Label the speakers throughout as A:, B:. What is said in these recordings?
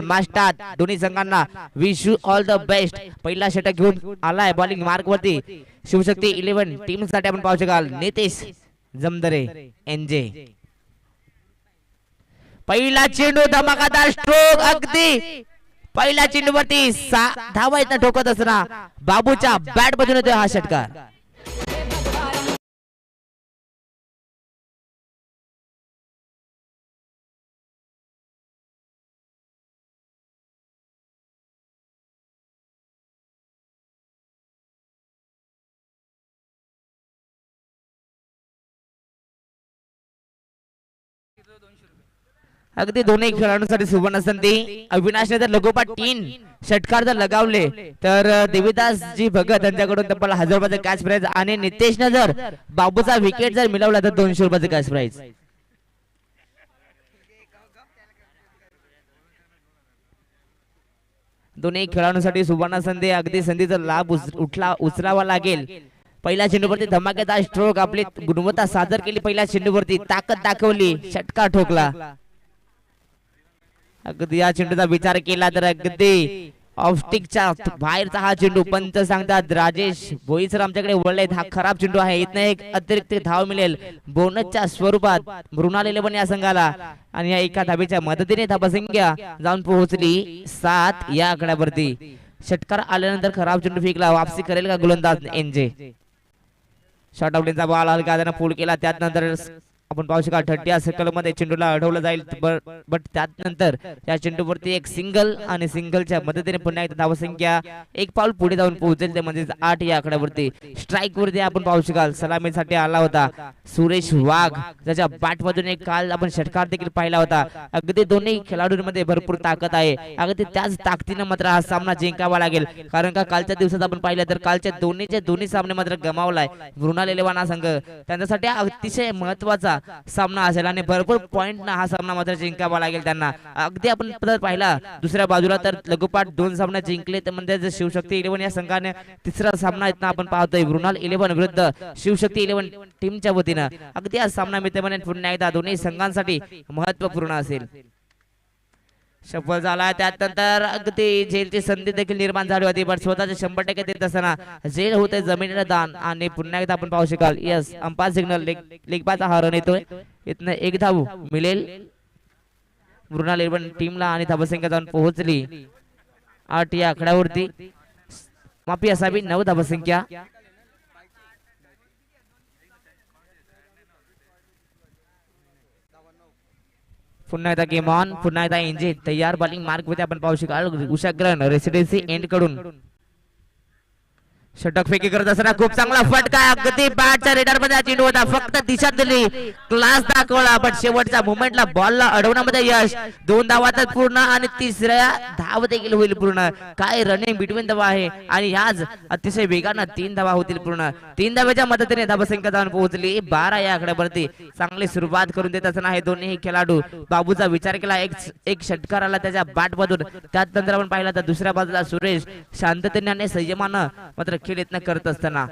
A: मास्टात दोन्ही संघांना wish you all the best. पहिला षटक घेऊन आलाय बॉलिंग मार्क वरती शिवशक्ती 11 टीम साठी आपण पाहू शकाल नितेश जमदरे एनजे. पहिला चेंडू धमाकादार स्ट्रोक अगदी पहिल्या चेंडूवरती धावा येतात ठोकत असताना बाबूच्या बॅट मधून येतोय हा षटकार. अगदी दोन्ही खेळाडूंसाठी सुवर्ण संधी. अविनाशने जर लगोपाठ 3 षटकार जर लगावले तर देवीदास जी भगत यांच्याकडून तब्बल 1000 रुपयाचा कॅश प्राइज आणि नितेशने जर बाबूचा विकेट जर मिळवला तर 200 रुपयाचा कॅश प्राइज. दोन्ही खेळाडूंसाठी सुवर्ण संधी. अगदी संधीचा लाभ उचलावा लागेल. पहिल्या चेंडूवरती धमाकेदार स्ट्रोक आपली गुणवत्ता सादर केली. पहिल्या चेंडूवरती ताकद दाखवली षटकार ठोकला. अगदी या चेंडूचा विचार केला तर अगदी ऑफस्टिकच्या बाहेरचा हा चेंडू. पंच सांगतात राजेश भोईसर आमच्याकडे वळलेत. हा खराब चेंडू आहे. इथनं एक अतिरिक्त धाव मिळेल बोनसच्या स्वरूपात मृणाल 11 या संघाला आणि या एका धावेच्या मदतीने धावसंख्या जाऊन पोहोचली 7 या आकड्यावरती. षटकार आल्यानंतर खराब चेंडू फेकला. वापसी करेल का गोलंदाज एनजे. शॉर्ट आउटचा बॉल हलका त्यानं पूल केला. त्यानंतर आपण पाहू शकाल 30 सर्कल मध्ये चेंडूला अडवलं जाईल. बट त्यानंतर या चेंडूवरती एक सिंगल आणि सिंगलच्या मदतीने पुन्हा एकदा धावसंख्या एक पाऊल पुढे जाऊन पोहोचेल. ते म्हणजे 8 या आकड्यावरती. स्ट्राईक वरती आपण पाहू शकाल सलामीसाठी आला होता सुरेश वाघ. त्याच्या बॅट मधून एक काल आपण षटकार देखील पाहिला होता. अगदी दोन्ही खेळाडूंमध्ये भरपूर ताकद आहे. अगदी त्याच ताकदीने मात्र हा सामना जिंकावा लागेल. कारण का कालच्या दिवसात आपण पाहिलं तर कालच्या दोन्ही सामने मात्र गमावलाय मृणाल 11 संघ. त्यांच्यासाठी अतिशय महत्वाचा सामना असेल आणि भरपूर पॉइंट ना हा सामना मात्र जिंकावा लागेल त्यांना. अगदी आपण पाहिला दुसऱ्या बाजूला तर लगोपाठ 2 सामने जिंकले. तर म्हणजे शिवशक्ती 11 या संघाने तिसरा सामना इथं आपण पाहतोय मृणाल 11 विरुद्ध शिवशक्ती 11 टीमच्या वतीनं. अगदी हा सामना मित्रमंडळी पुन्हा एकदा दोन्ही संघांसाठी महत्वपूर्ण असेल. सफल झाला. त्यानंतर अगदी झेलची संधी देखील निर्माण झाली होती. पण स्वतःचे 100% देत असताना झेल होते जमिनीला दान आणि पुन्हा एकदा आपण पाहू शकाल यस अंपायर सिग्नल लेगबाचा हा रन येतोय. इथनं एक धाव मिळेल मृणाल 11 टीमला आणि धावसंख्या जाऊन पोहोचली 8 या आकड्यावरती. माफी असावी 9 धावसंख्या. पुन्हा एकदा गेम ऑन. पुन्हा एकदा इंजिन तयार. बॉलिंग मार्क मध्ये आपण पाहू शकाल उषाग्रहण रेसिडेन्सी एंड कडून षटक फेकी करत असताना खूप चांगला फटका. अगदी बॅटच्या रेडर मध्ये चेंडू होता. फक्त दिशा दिली क्लास दाखवला. पण शेवटच्या मोमेंटला बॉलला अडवण्यामध्ये यश. 2 धावात पूर्ण आणि तिसऱ्या धाव देखील होईल पूर्ण. काय रनिंग बिटवीन धावा आहे आणि ह्याच अतिशय वेगानं 3 धावा होतील पूर्ण. 3 धावेच्या मदतीने धावसंख्या जाऊन पोहोचली 12 या आकड्यावरती. चांगली सुरुवात करून देत असताना हे दोन्ही खेळाडू बाबूचा विचार केला. एक षटकार आला त्याच्या बॅट मधून. त्यानंतर आपण पाहिला तर दुसऱ्या बाजूला सुरेश शांततेने आणि संयमानं मात्र खेळ यत्न करत असताना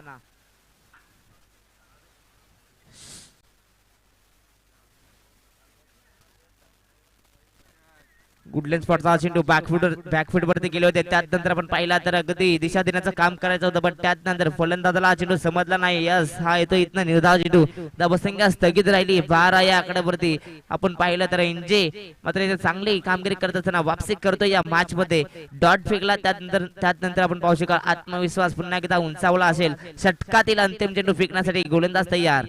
A: गुडलेन स्पॉटचा चेंडू बॅकफुट वरती गेले होते. त्यानंतर आपण पाहिला तर अगदी दिशा देण्याचं काम करायचं होतं. पण त्यानंतर फलंदाजाला चेंडू समजला नाही. यस हा येतो इथनं निर्धाव चेंडू. धावसंख्या स्थगित राहिली 12 या आकड्यावरती. आपण पाहिलं तर एनजे मात्र चांगली कामगिरी करत असताना वापसी करतो या मॅच मध्ये. डॉट फेकला. त्यानंतर आपण पाहू शकाल आत्मविश्वास पुन्हा एकदा उंचावला असेल. षटकातील अंतिम चेंडू फेकण्यासाठी गोलंदाज तयार.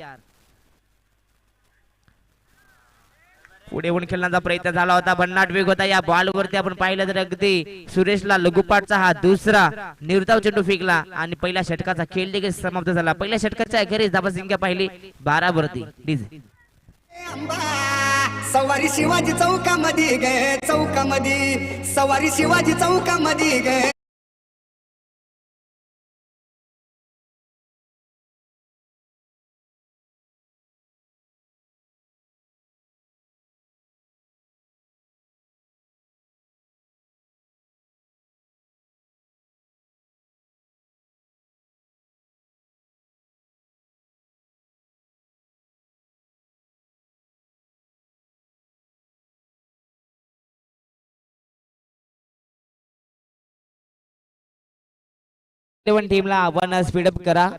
A: पुढे येऊन खेळण्याचा प्रयत्न झाला होता. भन्नाट वेग होता या बॉल वरती. आपण पाहिलं तर अगदी सुरेशला लगोपाठचा हा दुसरा निर्धाव चेंडू फेकला आणि पहिल्या षटकाचा खेळ देखील समाप्त झाला. पहिल्या षटकाच्या अखेरीस धावसंख्या पाहिली 12 वरती. डीजे
B: सवारी शिवाजी चौकामध्ये गे चौकामध्ये सवारी शिवाजी चौकामध्ये गे.
A: इलेव्हन टीमला आपण स्पीडअप करा.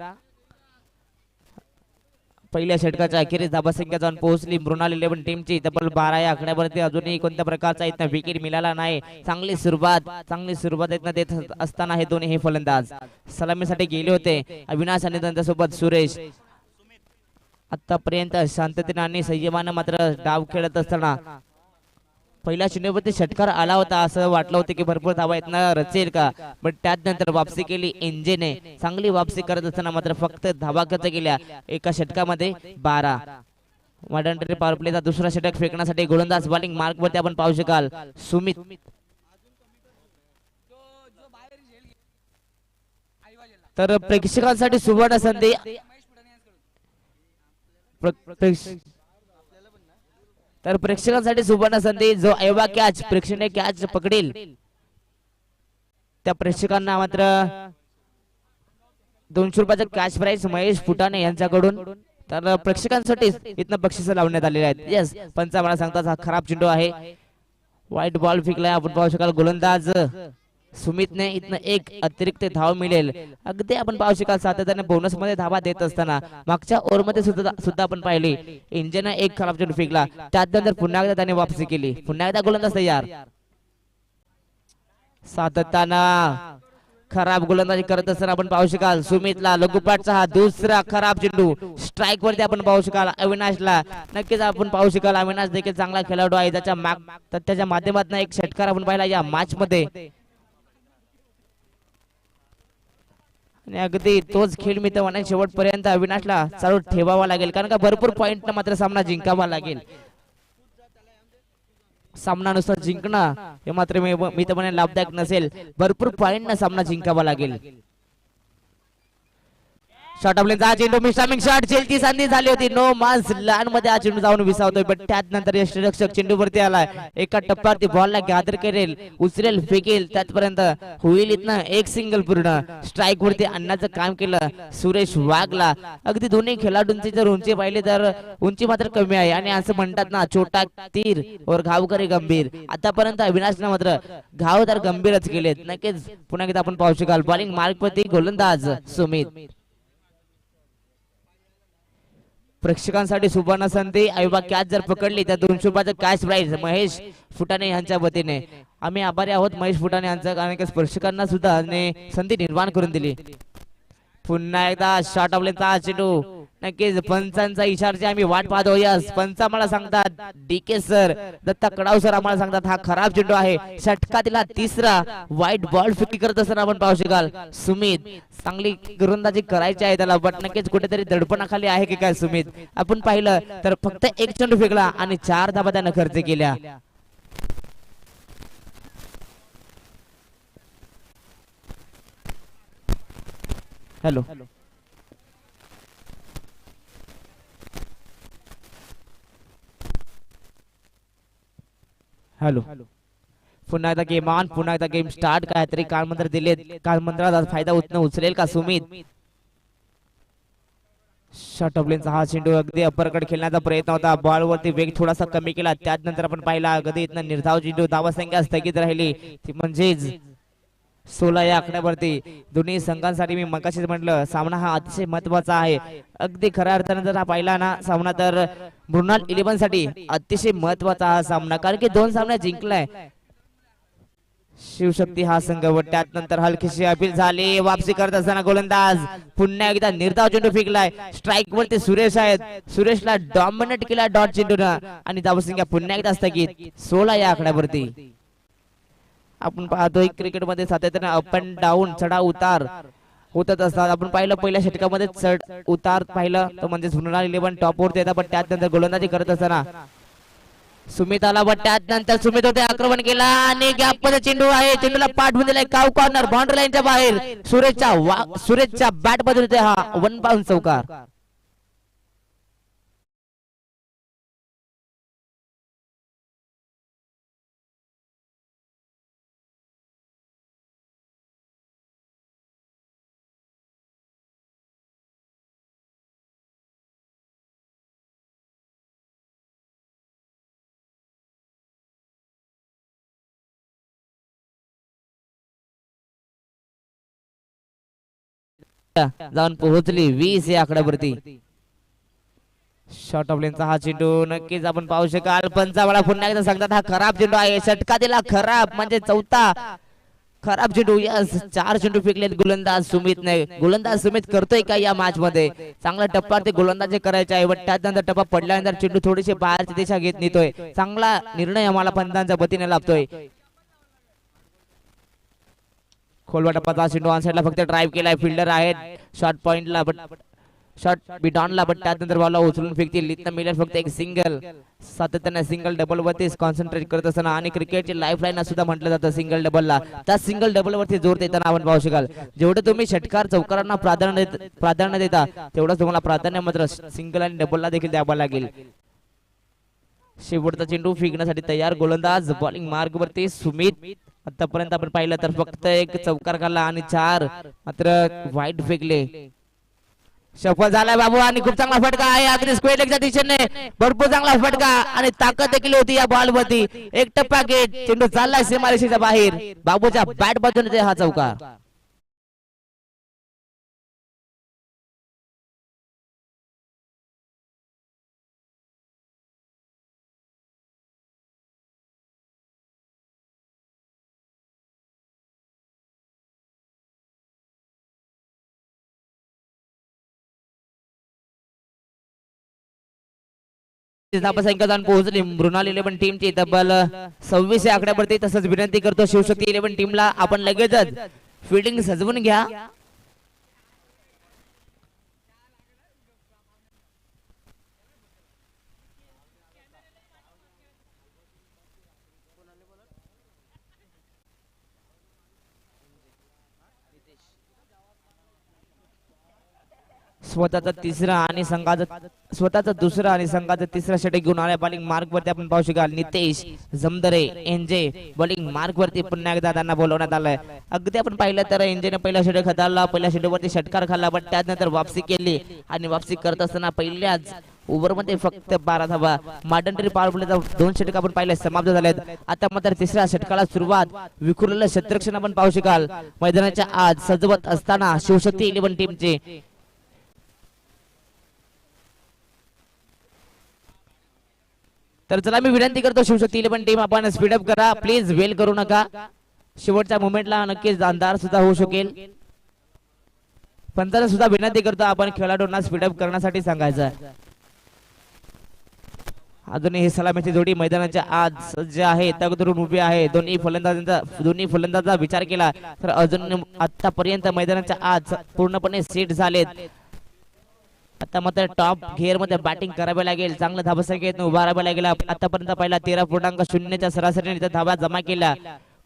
A: पहिल्या षटकाच्या अखेरीस धाबासंख्या जाऊन पोहोचली मृणाल 11 टीमची तब्बल 12 या आकड्यावरती. अजूनही कोणत्या प्रकारचा इथं विकेट मिळाला नाही. चांगली सुरुवात इथं देत असताना हे दोन्ही फलंदाज सलामीसाठी गेले होते. अविनाश आणि त्यांच्यासोबत सुरेश आतापर्यंत शांततेने आणि संयमानं मात्र डाव खेळत असताना पहिल्या चेंडूवरती षटकार आला होता. असं वाटलं होतं की भरपूर धावा इथनं रचेल का, पण त्यात नंतर वापसी केली एनजेने. चांगली वापसी करत असताना मात्र फक्त धावा खर्च केल्या एका षटकामध्ये 12. मॉडर्न पॉवर प्लेचा दुसरा षटक फेकण्यासाठी गोलंदाज बॉलिंग मार्क वरती आपण पाहू शकाल सुमित. तर प्रेक्षकांसाठी सुवर्ण संधी. तर प्रेक्षकांसाठी सुवर्ण संधी. जो ऐवा कॅच प्रेक्षणीय कॅच पकडेल त्या प्रेक्षकांना मात्र 200 रुपयाचा कॅश प्राइज महेश फुटाणे यांच्याकडून. तर प्रेक्षकांसाठी इथनं बक्षीस लावण्यात आलेले आहेत. येस, पंच मला सांगतात हा खराब चेंडू आहे. व्हाईट बॉल फेकलाय आपण पाहू शकाल गोलंदाज सुमितने. इथनं एक अतिरिक्त धाव मिळेल. अगदी आपण पाहू शकाल सातत्याने बोनस मध्ये धावा देत असताना मागच्या ओव्हर मध्ये सुद्धा आपण पाहिली इंजन एक खराब चेंडू फेकला. त्यानंतर पुन्हा एकदा त्याने वापसी केली. पुन्हा एकदा गोलंदाज तयार. सातत्यानं खराब गोलंदाजी करत असताना आपण पाहू शकाल सुमितला लगोपाठचा हा दुसरा खराब चेंडू. स्ट्राईक वरती आपण पाहू शकाल अविनाशला. नक्कीच आपण पाहू शकाल अविनाश देखील चांगला खेळाडू आहे. त्याच्या माध्यमातून एक षटकार आपण पाहिला या मॅच मध्ये. आणि अगदी तोच खेळ मी तर म्हणेन शेवटपर्यंत अविनाशला चालू ठेवावा लागेल, कारण का भरपूर पॉइंट मात्र सामना जिंकावा लागेल. सामना नुसार जिंकणं हे मात्र मी तर म्हणेन लाभदायक नसेल. भरपूर पॉइंट न सामना जिंकावा लागेल. शॉट ऑफ लेनचा चेंडू मिस्टामिंग शॉट झेलची संधी झाली होती. नो मान्स लहान मध्ये हा चेंडू जाऊन विसावतोय, पण त्यानंतर यष्टीरक्षक चेंडू वरती आलाय. एका टप्प्यावरती बॉलला गॅदर करेल, उचलेल, फेकेल, त्यापर्यंत होईल इथनं एक सिंगल पूर्ण. स्ट्राईक वरती आणण्याचं काम केलं सुरेश वाघला. अगदी दोन्ही खेळाडूंची जर उंची पाहिली तर उंची मात्र कमी आहे आणि असं म्हणतात ना छोटा तीर और घाव करे गंभीर. आतापर्यंत अविनाशनं मात्र घाव तर गंभीरच केलेत. नक्कीच पुन्हा एकदा आपण पाहू शकाल बॉलिंग मार्क वरती गोलंदाज सुमित. प्रेक्षकांसाठी सुवर्ण संधी. ऐवा कॅच जर पकडली तर 200 रुपयाचं कॅश प्राइज महेश फुटाणे यांच्या वतीने. आम्ही आभारी आहोत महेश फुटाणे यांचा, कारण की प्रेक्षकांना सुद्धा संधी निर्माण करून दिली. पुन्हा एकदा शॉट ऑफ लेनचा चेंडू. नक्कीच पंचांचा इशाराची आम्ही वाट पाहतो. यस, पंच आम्हाला सांगतात DK sir, Datta Kadav sir आम्हाला सांगतात हा खराब चेंडू आहे. षटकातील तिसरा व्हाईट बॉल फेकी करत असताना आपण पाहू शकाल सुमित. चांगली गोलंदाजी करायची आहे त्याला, बट नक्कीच कुठेतरी दडपणाखाली आहे की काय सुमित. आपण पाहिलं तर फक्त एक चेंडू फेकला आणि 4 धावा त्यानं खर्च केल्या. हॅलो हॅलो पुन्हा एकदा गेम ऑन, पुन्हा एकदा गेम स्टार्ट. काहीतरी कालमंत्र दिलेत, कालमंत्राचा फायदा उचलेल का सुमित. शॉट ऑफ लेनचा हा चेंडू अगदी अपरकट खेळण्याचा प्रयत्न होता. बॉल वरती वेग थोडासा कमी केला. त्यानंतर आपण पाहिला अगदी इथनं निर्धाव चेंडू. धावा संख्या स्थगित राहिली ती म्हणजेच 16 या आकड्यावरती. दोन्ही संघांसाठी मी मगाशीच म्हटलं सामना हा अतिशय महत्वाचा आहे. अगदी खऱ्या अर्थाने जर हा पाहिला ना सामना तर मृणाल 11 साठी अतिशय महत्वाचा हा सामना, कारण की 2 सामने जिंकलाय शिवशक्ती हा संघ. व त्यानंतर हलकीशी अपील झाली. वापसी करत असताना गोलंदाज पुन्हा एकदा निर्धाव चेंडू फेकलाय. स्ट्राईक वरती सुरेश आहेत. सुरेशला डॉमिनेट केला डॉट चेंडूनं आणि धावसंख्या पुन्हा एकदा स्थगित 16 या आकड्यावरती. आपण पाहतोय क्रिकेटमध्ये सातत्याने अप अँड डाऊन, चढाव उतार होतच असतात. आपण पाहिलं पहिल्या षटकामध्ये चढ उतार पाहिलं तर म्हणजे मृणाल 11 टॉप वरती येतात, पण त्यानंतर गोलंदाजी करत असताना सुमित आला. पण त्यानंतर सुमित होते आक्रमण केला आणि गॅप मध्ये चेंडू आहे. चेंडूला पाठवून दिलाय काव कॉर्नर बाउंड्री लाईनच्या बाहेर. सुरेशच्या बॅट मध्ये हा 1 बाउंस चौकार. जाऊन पोहोचली 20 या आकड्यावरती. शॉर्ट ऑफ लेनचा हा चेंडू नक्कीच आपण पाहू शकाल. पंचावळा पुन्हा एकदा सांगतात हा खराब चेंडू आहे. षटका दिला खराब म्हणजे चौथा खराब चेंडू. यस 4 चेंडू फेकलेत गोलंदाज सुमितने. गोलंदाज सुमित करतोय का या मॅच मध्ये चांगला टप्पा ते गोलंदाजी करायचे आहे. बट त्यानंतर टप्पा पडल्यानंतर चेंडू थोडीशी बाहेरची दिशा घेत नेतोय. चांगला निर्णय आम्हाला पंतांच्या वतीने लाभतोय. खोलवा टप्पाचा चेंडू ऑन साइडला फक्त ड्राईव्ह केलाय. फिल्डर आहेत शॉर्ट पॉइंटला बट शॉर्ट बिटॉनला बट त्यानंतर बॉलला उचलून फेकतील. इथं मिळेल फक्त एक सिंगल. सातत्याने सिंगल डबल वरतीच कॉन्सन्ट्रेट करत असताना आणि क्रिकेटची लाईफ लाईन सुद्धा म्हटलं जातं सिंगल डबलला. त्या सिंगल डबल वरती जोर देताना आपण पाहू शकाल. जेवढं तुम्ही षटकार चौकारांना प्राधान्य देता तेवढंच तुम्हाला प्राधान्य मात्र सिंगल आणि डबलला देखील द्यावं लागेल. शेवटचा चेंडू फेकण्यासाठी तयार गोलंदाज. बॉलिंग मार्ग वरती सुमित. आतापर्यंत आपण पाहिलं तर फक्त एक चौकार खाल्ला आणि 4 मात्र वाईट फेकले. सफल झालाय बाबू आणि खूप चांगला फटका आहे. अगदी स्क्वेअर लेगच्या दिशेने भरपूर चांगला फटका आणि ताकद देखील होती या बॉल वरती. एक टप्पा गेट चेंडू चाललाय सीमारेषेच्या बाहेर. बाबूच्या बॅट बाजूने हा चौकार. जाऊन पोहोचली मृणाल 11 टीमची तब्बल 26 या आकड्यावरती. तसंच विनंती करतो शिवशक्ती 11 टीमला आपण लगेचच फिल्डिंग सजवून घ्या. स्वतःचा तिसरा आणि संघाचा दुसरा आणि संघाचा तिसरा षटक घेऊन आल्या. बॉलिंग मार्क वरती आपण पाहू शकाल नितेश जमदरे एनजे. बॉलिंग मार्क वरती पुन्हा एकदा त्यांना बोलवण्यात आलंय. अगदी आपण पाहिलं तर एनजेने पहिला षटक हाताळला. पहिल्या षटकावरती षटकार खाल्ला बट त्यानंतर वापसी केली आणि वापसी करत असताना पहिल्याच ओव्हर मध्ये फक्त 12 धावा. मार्डनटरी पॉवर प्लेचा 2 षटक आपण पाहिले समाप्त झालेत. आता मात्र तिसऱ्या षटकाला सुरुवात. विखुरलेलं क्षेत्ररक्षण आपण पाहू शकाल मैदानाच्या आज सजवत असताना शिवशक्ती 11 टीमचे. तर चला मी विनंती करतो शिवशक्ती 11 टीम आपण स्पीडअप करा प्लीज. वेल करू नका. शेवटच्या मोमेंटला नक्कीच अंधार सुद्धा होऊ शकेल. पंचांना सुद्धा विनंती करतो आपण खेळाडूंना स्पीडअप करण्यासाठी सांगायचं. अजूनही ही सलामीची जोडी मैदानाच्या आज सज्ज आहे. तग धरून उभी आहे. दोन्ही फलंदाजांचा विचार केला तर अजून आतापर्यंत मैदानाच्या आज पूर्णपणे सेट झालेत. आता मात्र टॉप गिअर मध्ये बॅटिंग करावी लागेल. चांगलं धावसंख्येत उभा राहावं लागेल. आतापर्यंत पहिला 13.0 सरासरीने धावा जमा केल्या.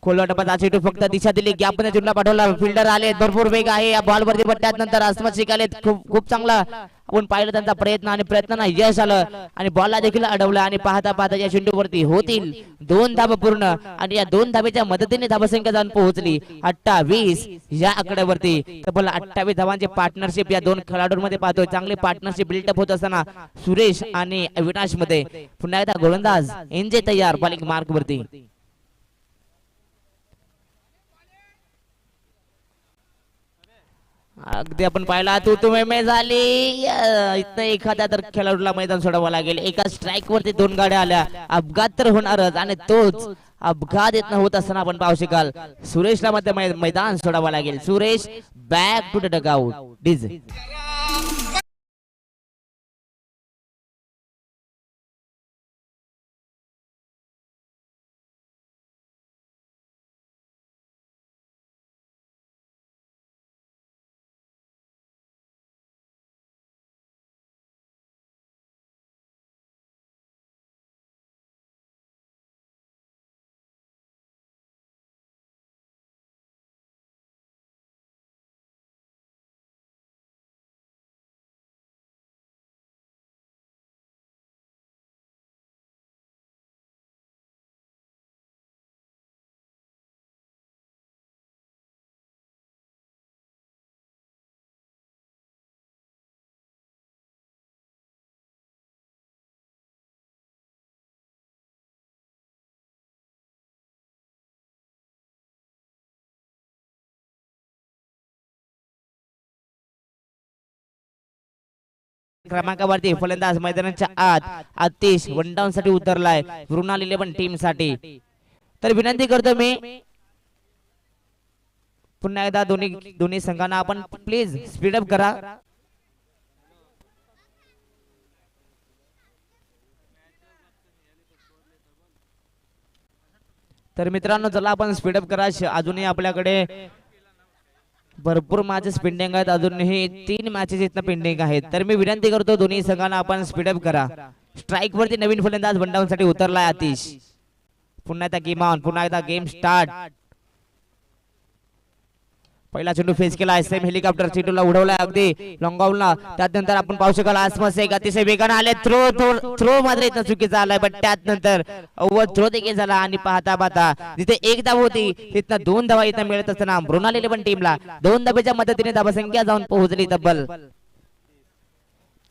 A: खोलवा टप्पा चेंडू फक्त दिशा दिली. गॅप मध्ये चेंडूला पाठवला. फिल्डर आले. भरपूर वेग आहे या बॉल वरती. त्यानंतर आसमात शिकालेत. खूप चांगला आपण पाहिलं त्यांचा प्रयत्न आणि प्रयत्नांना यश आलं आणि बॉलला देखील अडवलं आणि पाहता पाहता या चेंडूवरती होतील 2 धावा पूर्ण आणि या 2 धावेच्या मदतीने धावसंख्या जाऊन पोहोचली 28 या आकड्यावरती. तब्बल 28 धावांची पार्टनरशिप या 2 खेळाडूंमध्ये पाहतोय. चांगली पार्टनरशिप बिल्डअप होत असताना सुरेश आणि अविनाश मध्ये पुन्हा एकदा गोलंदाज एनजे तयार बॉलिंग मार्क वरती. अगदी आपण पाहिला तू तुम्ही झाली. इथं एखाद्या तर खेळाडूला मैदान सोडावं लागेल. एका स्ट्राईक वरती 2 गाड्या आल्या. अपघात तर होणारच आणि तोच अपघात येत होत असताना आपण पाहू शकाल सुरेशला मध्ये मैदान सोडावं लागेल. Suresh back to the dugout. डीजे क्रमांकावरती फलंदाज मैदानाच्या आत आतिश वन डाऊन साठी उतरलाय मृणाल 11 टीम साठी. तर विनंती करतो मी पुन्हा एकदा दोन्ही संघांना आपण प्लीज स्पीडअप करा. तर मित्रांनो चला आपण स्पीडअप करा. अजूनही आपल्याकडे भरपूर मॅचेस पेंडिंग आहेत. अजूनही 3 मॅचेस इथनं पेंडिंग आहेत. तर मी विनंती करतो दोन्ही संघांना आपण स्पीडअप करा. स्ट्राइक वरती नवीन फलंदाज वन डाऊन साठी उतरलाय आतिश. पुन्हा एकदा गेम ऑन, पुन्हा एकदा गेम स्टार्ट. पहिला चेंडू फेस केला एसएम हेलिकॉप्टर चेंडूला उडवलाय अगदी लॉंगाऊनला. त्यानंतर आपण पाहू शकाल आसपास एक अतिशय वेगाने आले थ्रो मात्र इथं चुकीचा आलाय. पण त्यानंतर अव्वल थ्रो देखील झाला आणि पाहता जिथे एक धाव होती तिथं 2 धावा इथं मिळत असताना मृणाल 11 टीमला 2 धाब्याच्या मदतीने धावसंख्या जाऊन पोहोचली तब्बल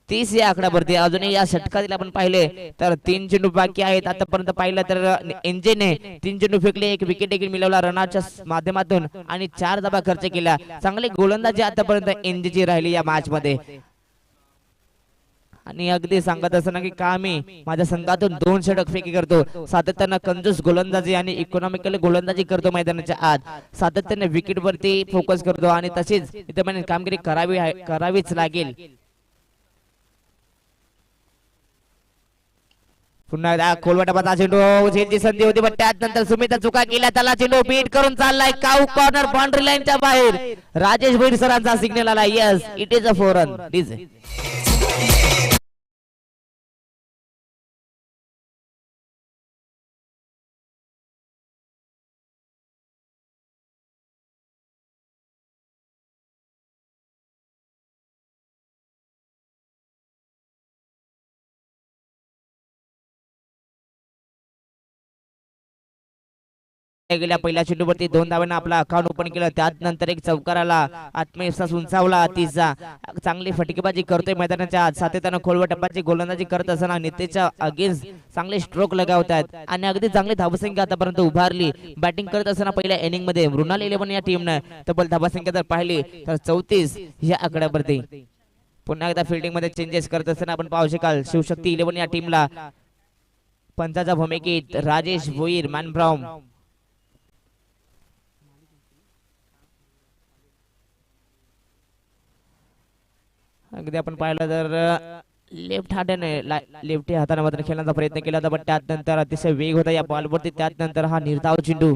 A: 30 या आकड्यावरती. अजूनही या षटकातील आपण पाहिले तर 3 चेंडू बाकी आहेत. आतापर्यंत पाहिलं तर एनजेने 3 चेंडू फेकले, 1 विकेट देखील मिळवला रनाच्या माध्यमातून आणि 4 धाबा खर्च केला. चांगली गोलंदाजी आतापर्यंत एनजेची राहिली या मॅच मध्ये. आणि अगदी सांगत असताना की का मी माझ्या संघातून 2 षटक फेकी करतो, सातत्यानं कंजूस गोलंदाजी आणि इकॉनॉमिकल गोलंदाजी करतो मैदानाच्या आत, सातत्याने विकेट वरती फोकस करतो आणि तशीच इथे कामगिरी करावीच लागेल. पुन्हा एकदा खोलवटाचा चेंडू झेलची संधी होती पण त्यानंतर सुमित चुका केल्या. त्याला चेंडू बीट करून चाललाय काऊ कॉर्नर बाउंड्री लाईनच्या बाहेर. राजेश भोईर सरांचा सिग्नल आला. Yes it is a 4 run. गेल्या पहिल्या चेंडूवरती 2 धावांना आपला अकाउंट ओपन केलं. त्यानंतर एक चौकाराला आत्मविश्वास उंचावला. तिसरा चांगली फटकेबाजी करतोय मैदानाच्या आत, सातत्यानं खोलवर टप्प्याची गोलंदाजी करत असताना नितेशच्या अगेन्स्ट चांगले स्ट्रोक लगावतात आणि अगदी चांगली धावसंख्या आतापर्यंत उभारली. बॅटिंग करत असताना पहिल्या इनिंग मध्ये मृणाल 11 या टीमने तब्बल धावसंख्या जर पाहिली तर 34 या आकड्यावरती. पुन्हा एकदा फिल्डिंग मध्ये चेंजेस करत असताना आपण पाहू शकाल शिवशक्ती 11 या टीमला पंचाच्या भूमिकेत राजेश भोईर मॅनब्राउम. अगदी आपण पाहिलं तर लेफ्ट हाताने मात्र खेळण्याचा प्रयत्न केला होता पण त्यानंतर अतिशय वेग होता या बॉलवरती. त्यानंतर हा निर्धाव चेंडू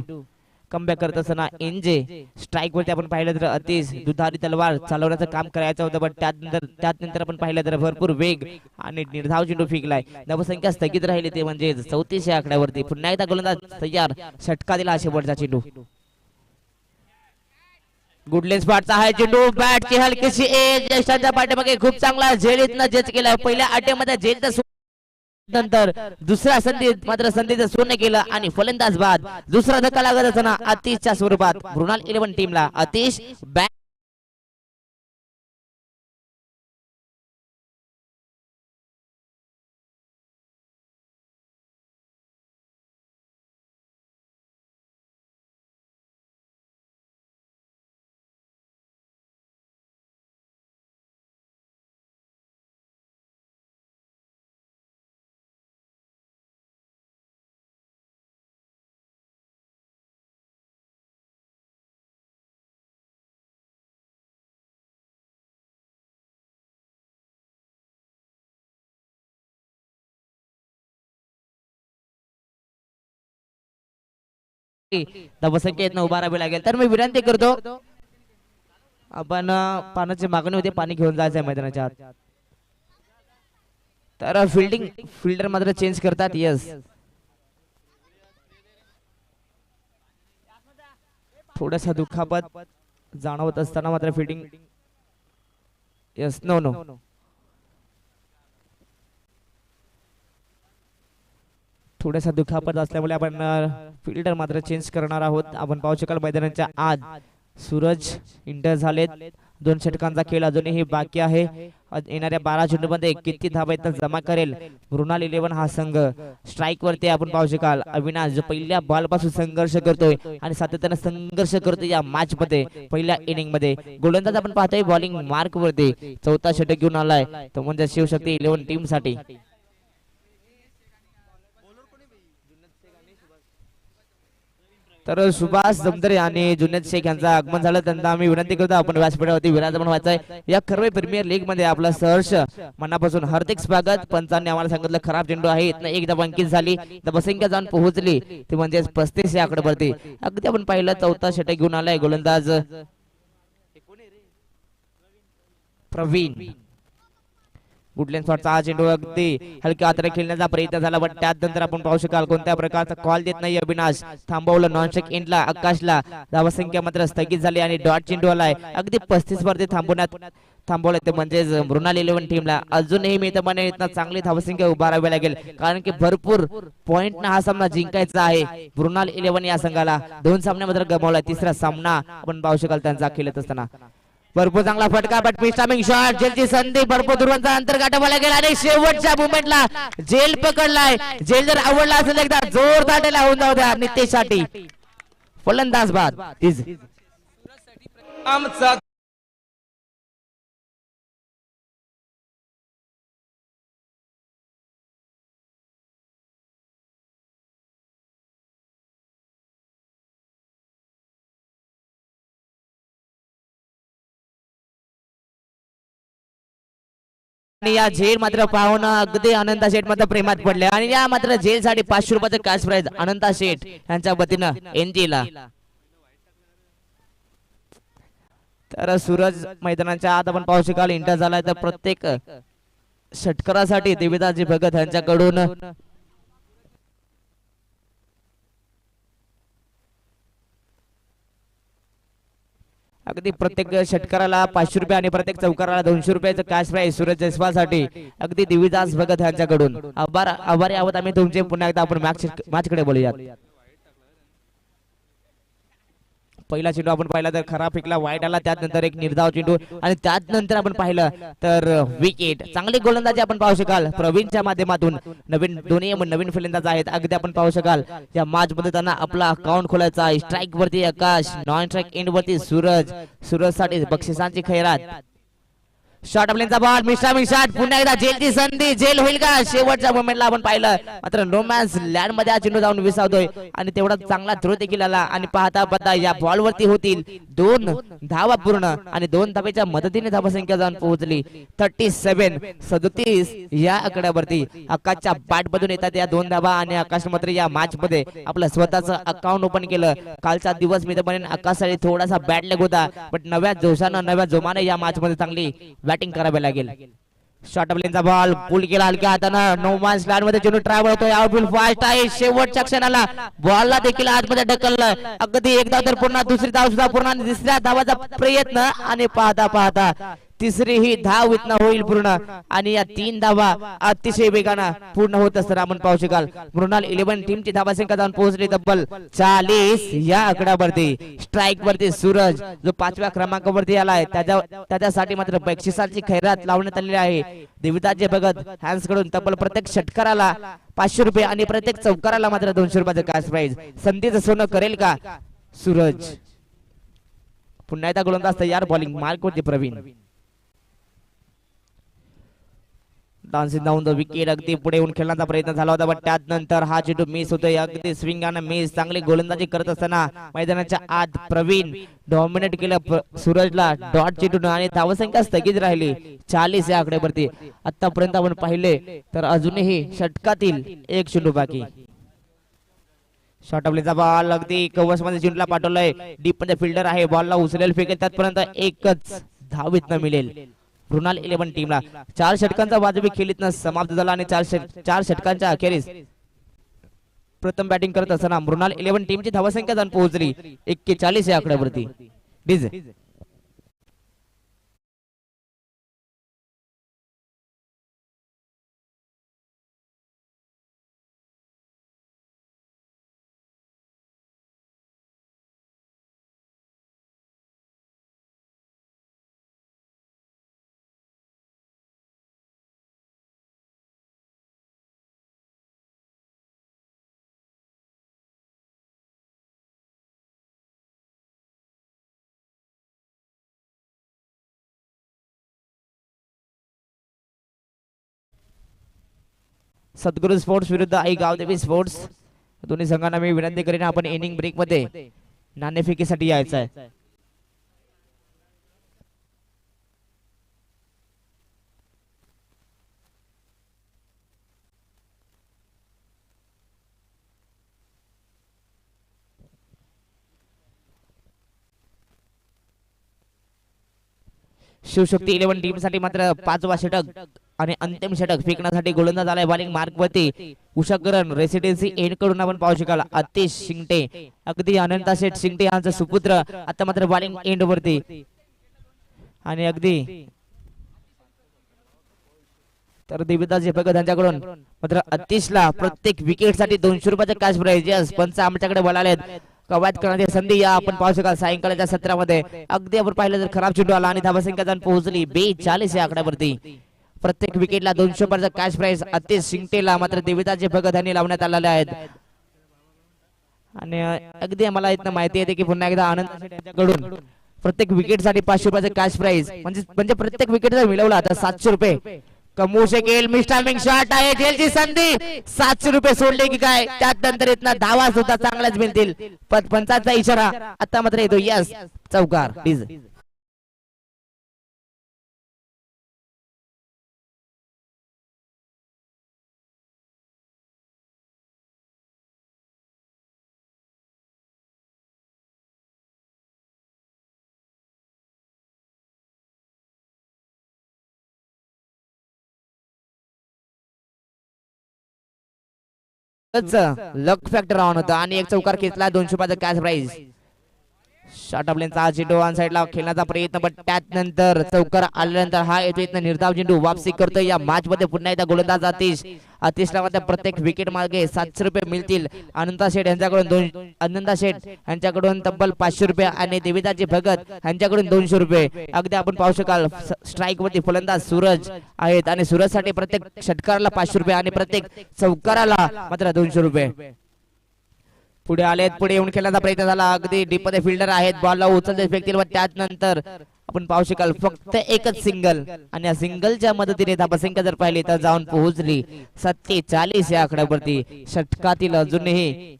A: कमबॅक करत असताना एनजे स्ट्राइक वरती आपण पाहिलं तर अतिश दुधारी तलवार चालवण्याचं काम करायचं होतं पण त्यानंतर आपण पाहिलं तर भरपूर वेग आणि निर्धाव चेंडू फेकलाय. धावसंख्या स्थगित राहिली ते म्हणजे 34 या आकड्यावरती. पुन्हा एकदा गोलंदाज तयार, षटका दिला शेवटचा चेंडू. गुडलेन स्पॉटचा आहे चेंडू, बॅटची हलकीशी एज यशाच्या पाठीमागे खूप चांगला झेलीतनं जज केला. पहिल्या अटेमध्ये झेल नंतर दुसऱ्या संधीत मात्र संधीचं सोनं केलं आणि फलंदाज बाद. दुसरा धक्का लागत असताना आतिशच्या स्वरूपात मृणाल 11 टीमला आतिश बॅट धावसंख्येतनं उभारावी लागेल. तर मी विनंती करतो आपण पाण्याची मागणी होती, पाणी घेऊन जायचं आहे मैदानाच्या आत. तर फिल्डर मात्र चेंज करतात. यस थोडासा दुखापत जाणवत असताना मात्र फिल्डिंग यस नो थोडासा दुखापत असल्यामुळे आपण फिल्डर मात्र चेंज करणार आहोत. आपण पाहू शकाल मैदानाच्या आत सूरज इंटर झालेत 2 षटकांचा खेळ अजूनही बाकी आहे. येणाऱ्या 12 चेंडूमध्ये किती धावा आहेत जमा करेल मृणाल 11 हा संघ. स्ट्राईक वरती आपण पाहू शकाल अविनाश जो पहिल्या बॉल पासून संघर्ष करतोय आणि सातत्याने संघर्ष करतोय या मॅच मध्ये. पहिल्या इनिंग मध्ये गोलंदाज आपण पाहतोय बॉलिंग मार्क वरती चौथा षटक घेऊन आलाय तो म्हणजे शिवशक्ती 11 टीम साठी. तर सुभाष जमदरे आणि जुनेद शेख यांचं आगमन झालं त्यांना आम्ही विनंती करतो आपण व्यासपीठावरती विराजमान व्हायचंय. या खरवे प्रीमियर लीग मध्ये आपलं सहर्ष मनापासून हार्दिक स्वागत. पंचांनी आम्हाला सांगितलं खराब चेंडू आहे इथनं एक धाव अंकित झाली धावसंख्या जाऊन पोहोचली ते म्हणजे 35 या आकडेवरती. अगदी आपण पाहिलं चौथा षटक घेऊन आलाय गोलंदाज प्रवीण. गुडलँड शॉटचा हा चेंडू अगदी हलक्या हाताने खेळण्याचा प्रयत्न झाला पण त्यानंतर आपण पाहू शकाल कोणत्या प्रकारचा कॉल देत नाही अविनाश. थांबवलं नॉन स्ट्राइक एंडला आकाशला. धावसंख्या मात्र स्थगित झाली आणि डॉट चेंडू आलाय अगदी 35 वरती थांबवलं ते म्हणजेच मृणाल 11 टीमला अजूनही मी तर इथं चांगली धावसंख्या उभारावी लागेल कारण की भरपूर पॉइंट हा सामना जिंकायचा आहे मृणाल 11 या संघाला. 2 सामन्यामध्ये गमावला तिसरा सामना आपण पाहू शकाल त्यांचा खेळत असताना. भरपूर चांगला फटका बट पिस्टामिंग शॉट जेलची संधी भरपूर दुर्वांचा अंतर गाठवला गेला आणि शेवटच्या मोमेंटला जेल पकडलाय. जेल जर आवडला असेल एकदा जोरदार त्याला होऊन जाऊ द्या नितेशसाठी. फलंदाज बाद
C: आमचा
A: आणि या जेल मात्र पाहून अगदी अनंता शेठ मात्र प्रेमात पडले आणि या मात्र जेल साठी 500 रुपयाचं कॅश प्राइज अनंता शेठ यांच्या वतीनं एनजीला. तर सूरज मैदानाच्या आत आपण पाहू शकाल इंटर झालाय तर प्रत्येक षटकारासाठी देविदासजी भगत यांच्याकडून अगदी प्रत्येक षटकाराला 500 रुपये आणि प्रत्येक चौकाराला 200 रुपयाचं कॅश प्राइज सूरज जयस्वाल साठी अगदी देविदास भगत यांच्याकडून. आभारी आहोत आम्ही तुमचे. पुन्हा एकदा आपण मॅच कडे बोलूयात. पहिला चेंडू आपण पाहिला तर खरा फेकला वाईट आला त्यानंतर एक निर्धाव चेंडू आणि त्यानंतर आपण पाहिलं तर विकेट. चांगली गोलंदाजी आपण पाहू शकाल प्रवीणच्या माध्यमातून. दोन्ही नवीन फलंदाज आहेत अगदी आपण पाहू शकाल या मॅच मध्ये त्यांना आपला अकाउंट खोलायचा आहे. स्ट्राईक वरती आकाश नॉन स्ट्राईक एंड वरती सूरज साठी बक्षिसांची खैरात. शॉट आपल्यांचा बॉल मिस्टर शॉट पुन्हा एकदा जेलची संधी जेल होईल का शेवटच्या मोमेंटला आपण पाहिलं मात्र रोमॅन्स लँड मध्ये हा चेंडू जाऊन विसावतोय आणि तेवढा चांगला थ्रो देखील आला आणि पाहता या बॉल वरती होतील 2 धावा पूर्ण आणि 2 धावेच्या मदतीने धावसंख्या जाऊन पोहोचली 37 या आकड्यावरती. आकाशच्या बॅट मधून येतात या 2 धावा आणि आकाश मात्र या मॅच मध्ये आपलं स्वतःचं अकाउंट ओपन केलं. कालचा दिवस मी तर म्हणेन आकाशसाठी थोडासा बॅड लग होता पण नव्या जोशानं नव्या जोमाने या मॅच मध्ये चांगली बॅटिंग करावी लागेल. शॉट आपल्यांचा बॉल पुल केला हलक्या हातानं नो मॅच लँड मध्ये चेंडू ट्राय होतोय आउटफील्ड फास्ट आहे. शेवटच्या क्षणाला बॉलला देखील आतमध्ये ढकललं अगदी एकदा तर पुन्हा दुसरी धाव सुद्धा पूर्ण आणि तिसऱ्या धावाचा प्रयत्न आणि पाहता तिसरी ही धाव इथनं होईल पूर्ण आणि या 3 धावा अतिशय वेगानं पूर्ण होत असताना आपण पाहू शकाल मृणाल 11 टीमची धावसंख्या जाऊन पोहोचली तब्बल 40 या आकड्यावरती. स्ट्राईक वरती सूरज जो 5व्या क्रमांकावरती आलाय त्याच्यासाठी मात्र बक्षिसांची खैरात लावण्यात आलेली आहे. देविदासजी भगत हँड्स कडून तब्बल प्रत्येक षटकाराला 500 रुपये आणि प्रत्येक चौकाराला मात्र 200 रुपयाचं कॅश प्राइज. संधीचं सोनं करेल का सूरज. पुन्हा एकदा गोलंदाज तयार बॉलिंग मार्क वरती Pravin. Dancing down the wicket अगदी पुढे येऊन खेळण्याचा प्रयत्न झाला होता पण त्यानंतर हा चेंडू मिस होतोय अगदी स्विंगानं मिस. चांगली गोलंदाजी करत असताना मैदानाच्या आत प्रवीण डॉमिनेट केलं सूरजला डॉट चेंडू आणि धावसंख्या स्थगित राहिली 40 या आकड्यावरती. आतापर्यंत आपण पाहिले तर अजूनही षटकातील 1 चेंडू बाकी. शॉट आपल्याचा बॉल अगदी कव्हर्स मध्ये चेंडूला पाठवलंय डीप मध्ये फिल्डर आहे बॉलला उचलेल फेकेल त्यातपर्यंत एकच धाव इथनं मिळेल मृणाल 11 टीमला. 4 षटकांचा वाजवी खेळ इथनं समाप्त झाला आणि 4 षटकांच्या अखेरीस प्रथम बॅटिंग करत असताना मृणाल 11 टीमची धावसंख्या जाऊन पोहोचली 41 या आकड्यावरती. डीजे सद्गुरू स्पोर्ट्स विरुद्ध आई गावदेवी स्पोर्ट्स. दोन्ही संघांना मी विनंती करीन आपण इनिंग ब्रेक मध्ये नाणेफेकीसाठी यायचं आहे. शिवशक्ती 11 टीम साठी मात्र 5वा षटक आणि अंतिम षटक फेकण्यासाठी गोलंदाज आलाय बॉलिंग मार्क वरती. उषाकरण रेसिडेन्सी एंड कडून आपण पाहू शकाल आतिश शिंगटे अगदी अनंता शेठ शिंगटे यांचा सुपुत्र आता मात्र बॉलिंग एंड वरती. आणि अगदी तर देविदास भगत यांच्याकडून मात्र आतिशला प्रत्येक विकेट साठी 200 रुपयाचा कॅश प्राइज. यस पंच आमच्याकडे बोलाले कवायत करण्याची संधी या आपण पाहू शकाल सायंकाळच्या सत्रामध्ये. अगदी आपण पाहिलं तर खराब चेंडू आला आणि धावसंख्या जाऊन पोहोचली 42 या आकड्यावरती. प्रत्येक विकेटला 200 रुपयाचा कॅश प्राइज आतिश शिंगटेला मात्र देविदास भगत यांनी लावण्यात आलेले आहेत. आणि अगदी मला इथं माहिती येते की पुन्हा एकदा आनंद यांच्याकडून प्रत्येक विकेट साठी 500 रुपयाचा कॅश प्राइज म्हणजे प्रत्येक विकेट जर मिळवला तर 700 रुपये कमवू शकेल. मिस्टार्मिंग शॉट आहे जेलची संधी 700 रुपये सोडले की काय त्यात नंतर इथला धावा सुद्धा चांगलाच मिळतील. पंचाचा इशारा आता मात्र येतो. यस चौकार प्लीज. लक फॅक्टर ऑन होता आणि एक चौकार खेचला 200 रुपयाचा कॅश प्राइज. शॉट आपल्याचा चेंडू ऑन साइडला खेळण्याचा प्रयत्न पण त्यात नंतर चौकार आल्यानंतर हा येतो इथं निर्धाव चेंडू वापसी करतोय या मॅच मध्ये. पुन्हा एकदा गोलंदाज आतिशला मात्र प्रत्येक विकेट मागे 700 रुपये मिळतील. अनंता शेठ यांच्याकडून तब्बल 500 रुपये आणि देविदास भगत यांच्याकडून 200 रुपये. अगदी आपण पाहू शकाल स्ट्राईक वरती फलंदाज सूरज आहेत आणि सूरज साठी प्रत्येक षटकाराला 500 रुपये आणि प्रत्येक चौकाराला मात्र 200 रुपये. पुढे आलेत पुढे येऊन खेळण्याचा प्रयत्न झाला. अगदी डीप मध्ये फिल्डर आहेत बॉलला उचलते फेकतील व त्यात नंतर आपण पाहू शकाल फक्त एकच सिंगल आणि या सिंगलच्या मदतीने धावसंख्या जर पाहिली तर जाऊन पोहोचली 47 या आकड्यावरती. षटकातील अजूनही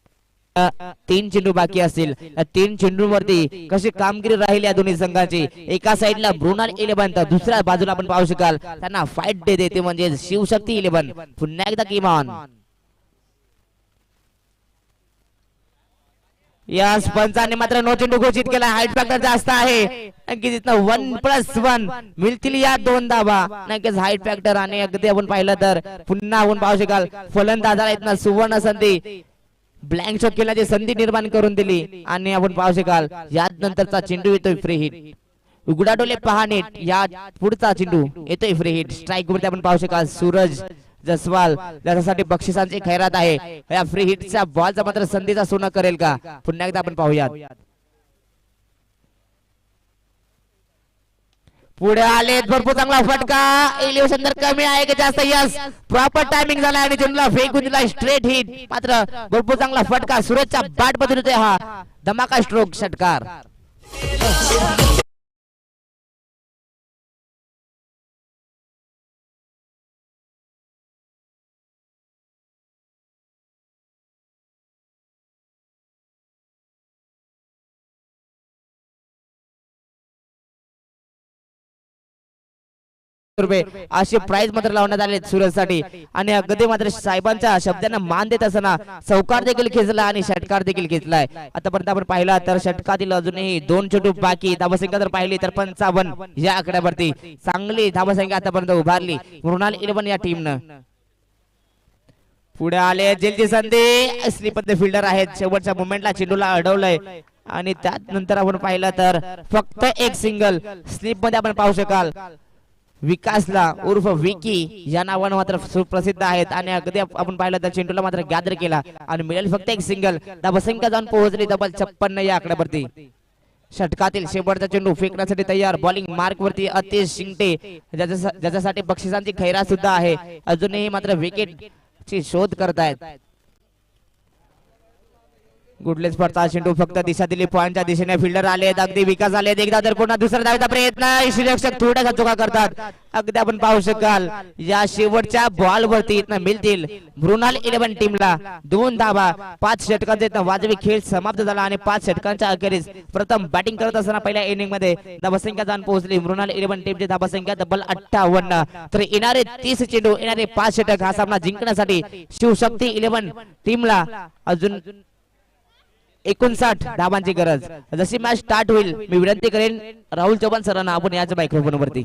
A: 3 चेंडू बाकी असतील. 3 चेंडूवरती कशी कामगिरी राहील या दोन्ही संघाची. एका साइडला ब्रुनाल 11 तर दुसऱ्या बाजूला आपण पाहू शकाल त्यांना फाईट देते म्हणजे शिवशक्ती 11. पुन्हा एकदा किमान या पंचाने मात्र नो चेंडू घोषित केला. हाईट फॅक्टर जास्त आहे नक्कीच इथं 1+1 मिळतील या 2 धावा नक्कीच हाईट फॅक्टर. आणि अगदी आपण पाहिलं तर पुन्हा आपण पाहू शकाल फलंदाजाला इथं सुवर्ण संधी ब्लँक शॉट खेळण्याची संधी निर्माण करून दिली. आणि आपण पाहू शकाल यात नंतरचा चेंडू येतोय फ्री हिट. उघडा डोले पहा नीट या पुढचा चेंडू येतोय फ्री हिट. स्ट्राईक वरती आपण पाहू शकाल सूरज जसवाल त्याच्यासाठी बक्षिसांची खैरात आहे. या फ्री हिटच्या बॉलचा मात्र संधीचा सोनं करेल का पुन्हा एकदा आपण पाहूयात. पुढे आलेत भरपूर चांगला फटका. एलिव्हेशन तर कमी आहे की जास्त. यस प्रॉपर टायमिंग झाला आणि चेंडूला फेकून दिला स्ट्रेट हिट. मात्र भरपूर चांगला फटका सूरजच्या बॅट मधून येतोय हा धमाका स्ट्रोक षटकार. रुपये असे प्राइज मात्र लावण्यात आले सूरज साठी. आणि अगदी मात्र साहेबांच्या शब्दांना मान देत असताना चौकार देखील खेचला आणि षटकार देखील खेचलाय. आतापर्यंत आपण पाहिला तर षटकातील अजूनही 2 चेंडू बाकी. धावसंख्या जर पाहिली तर 55 या आकड्यावरती चांगली धावसंख्या आतापर्यंत उभारली मृणाल 11 या टीमनं. पुढे आले जेलची संधी स्लिपमध्ये फिल्डर आहेत शेवटच्या मोमेंटला चेंडूला अडवलंय. आणि त्यात नंतर आपण पाहिलं तर फक्त एक सिंगल स्लिप मध्ये आपण पाहू शकाल विकासला उर्फ विकी या नावानं मात्र सुप्रसिद्ध आहेत. आणि अगदी आपण पाहिलं तर चेंडूला मात्र गॅदर केला आणि मिळेल फक्त एक सिंगल. धावसंख्या जाऊन पोहोचली तब्बल 56 या आकड्यावरती. षटकातील शेवटचा चेंडू फेकण्यासाठी तयार बॉलिंग मार्क वरती आतिश शिंगटे ज्याच्यासाठी बक्षिसांची खैरात सुद्धा आहे. अजूनही मात्र विकेट ची शोध करतायत. गुडलेस पडता चेंडू फक्त दिशा दिली पॉइंटच्या दिशेने फिल्डर आले अगदी विकास आले एकदा तर पुन्हा दुसरा धावाचा प्रयत्न शिक्षक थोड्यासा चुका करतात अगदी आपण पाहू शकाल या शेवटच्या बॉल वरती इथनं मिळतील मृणाल 11 टीमला 2 धावा 5 षटकांचा इथनं वाजवी खेळ समाप्त झाला आणि 5 षटकांच्या अखेरीस प्रथम बॅटिंग करत असताना पहिल्या इनिंग मध्ये धावसंख्या जाऊन पोहोचली मृणाल 11 टीमची धावसंख्या तब्बल 58 तर येणारे 30 चेंडू येणारे 5 षटक हा सामना जिंकण्यासाठी शिवशक्ती 11 टीमला अजून 59 धावांची गरज जशी मॅच स्टार्ट होईल मी विनंती करेन राहुल चव्हाण सरांना आपण याच मायक्रोफोन वरती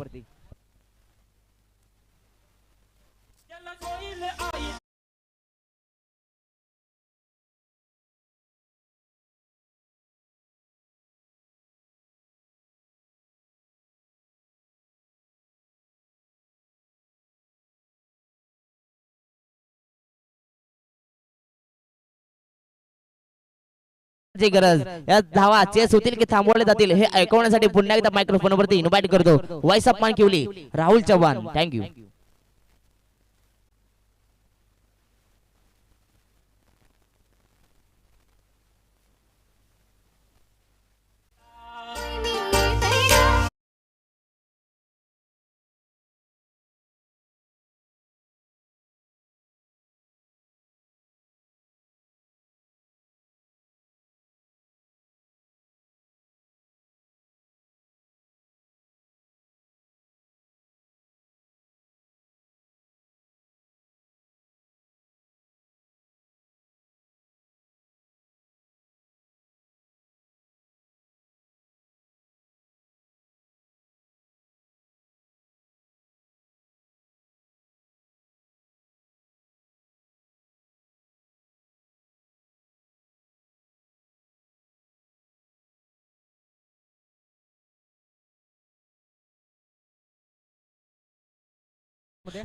A: गरज या धावा चेस होतील की थांबवले जातील हे ऐकवण्यासाठी पुन्हा एकदा मायक्रोफोन वरती इन्व्हाइट करतो व्हॉइस ऑफ मान किवली राहुल चव्हाण थँक्यू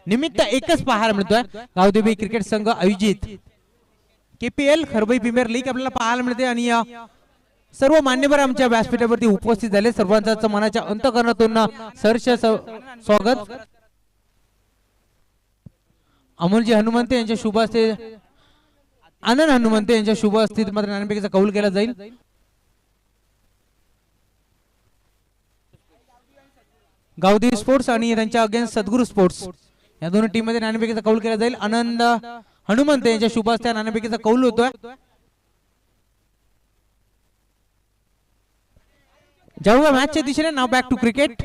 C: निमित्त एकच पाहायला मिळतोय गावदेवी क्रिकेट संघ आयोजित केपीएल खरबई प्रीमियर लीग आपल्याला पाहायला मिळते आणि सर्व मान्यवर आमच्या व्यासपीठावरती उपस्थित झाले सर्वांचाच मनाच्या अंतःकरणातून सहर्ष स्वागत अमोलजी हनुमंते यांच्या शुभ हस्ते आनंद हनुमंते यांच्या शुभ हस्ते मात्र नाणेफेकीचा कौल केला जाईल गावदेवी स्पोर्ट्स आणि त्यांच्या अगेन्स्ट सद्गुरू स्पोर्ट्स या दोन्ही टीम मध्ये नाणेफेकीचा कौल केला जाईल आनंद हनुमंत यांच्या शुभ हस्ते नाणेफेकीचा कौल होतोय जेव्हा मॅचच्या दिशेने नाव बॅक टू क्रिकेट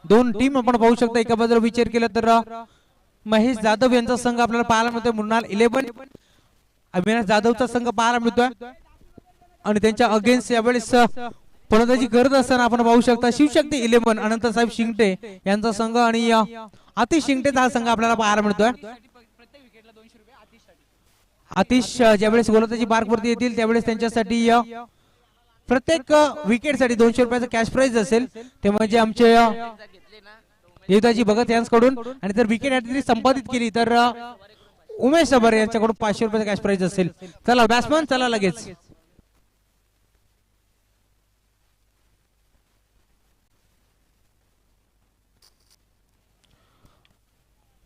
C: दोन टीम आपण पाहू शकता एका बाजूला विचार केला तर महेश जाधव यांचा संघ आपल्याला पाहायला मिळतोय मृणाल 11 अविनाश जाधवचा संघ पाहायला मिळतोय आणि त्यांच्या अगेन्स्ट यावेळेस फलंदाजी करत असताना आपण पाहू शकता शिवशक्ती 11 अनंतसाहेब शिंगटे यांचा संघ आणि आतिश शिंगटेचा हा संघ आपल्याला पाहायला मिळतोय आतिश ज्यावेळेस गोलंदाजी मार्क वरती येतील त्यावेळेस त्यांच्यासाठी प्रत्येक विकेट साठी 200 रुपयाचा कॅश प्राइज असेल ते म्हणजे आमचे देवदाजी भगत यांच्याकडून आणि जर विकेट हॅट्रिक संपादित केली तर उमेश सबर यांच्याकडून 500 रुपयाचा कॅश प्राइज असेल चला बॅट्समन चला लगेच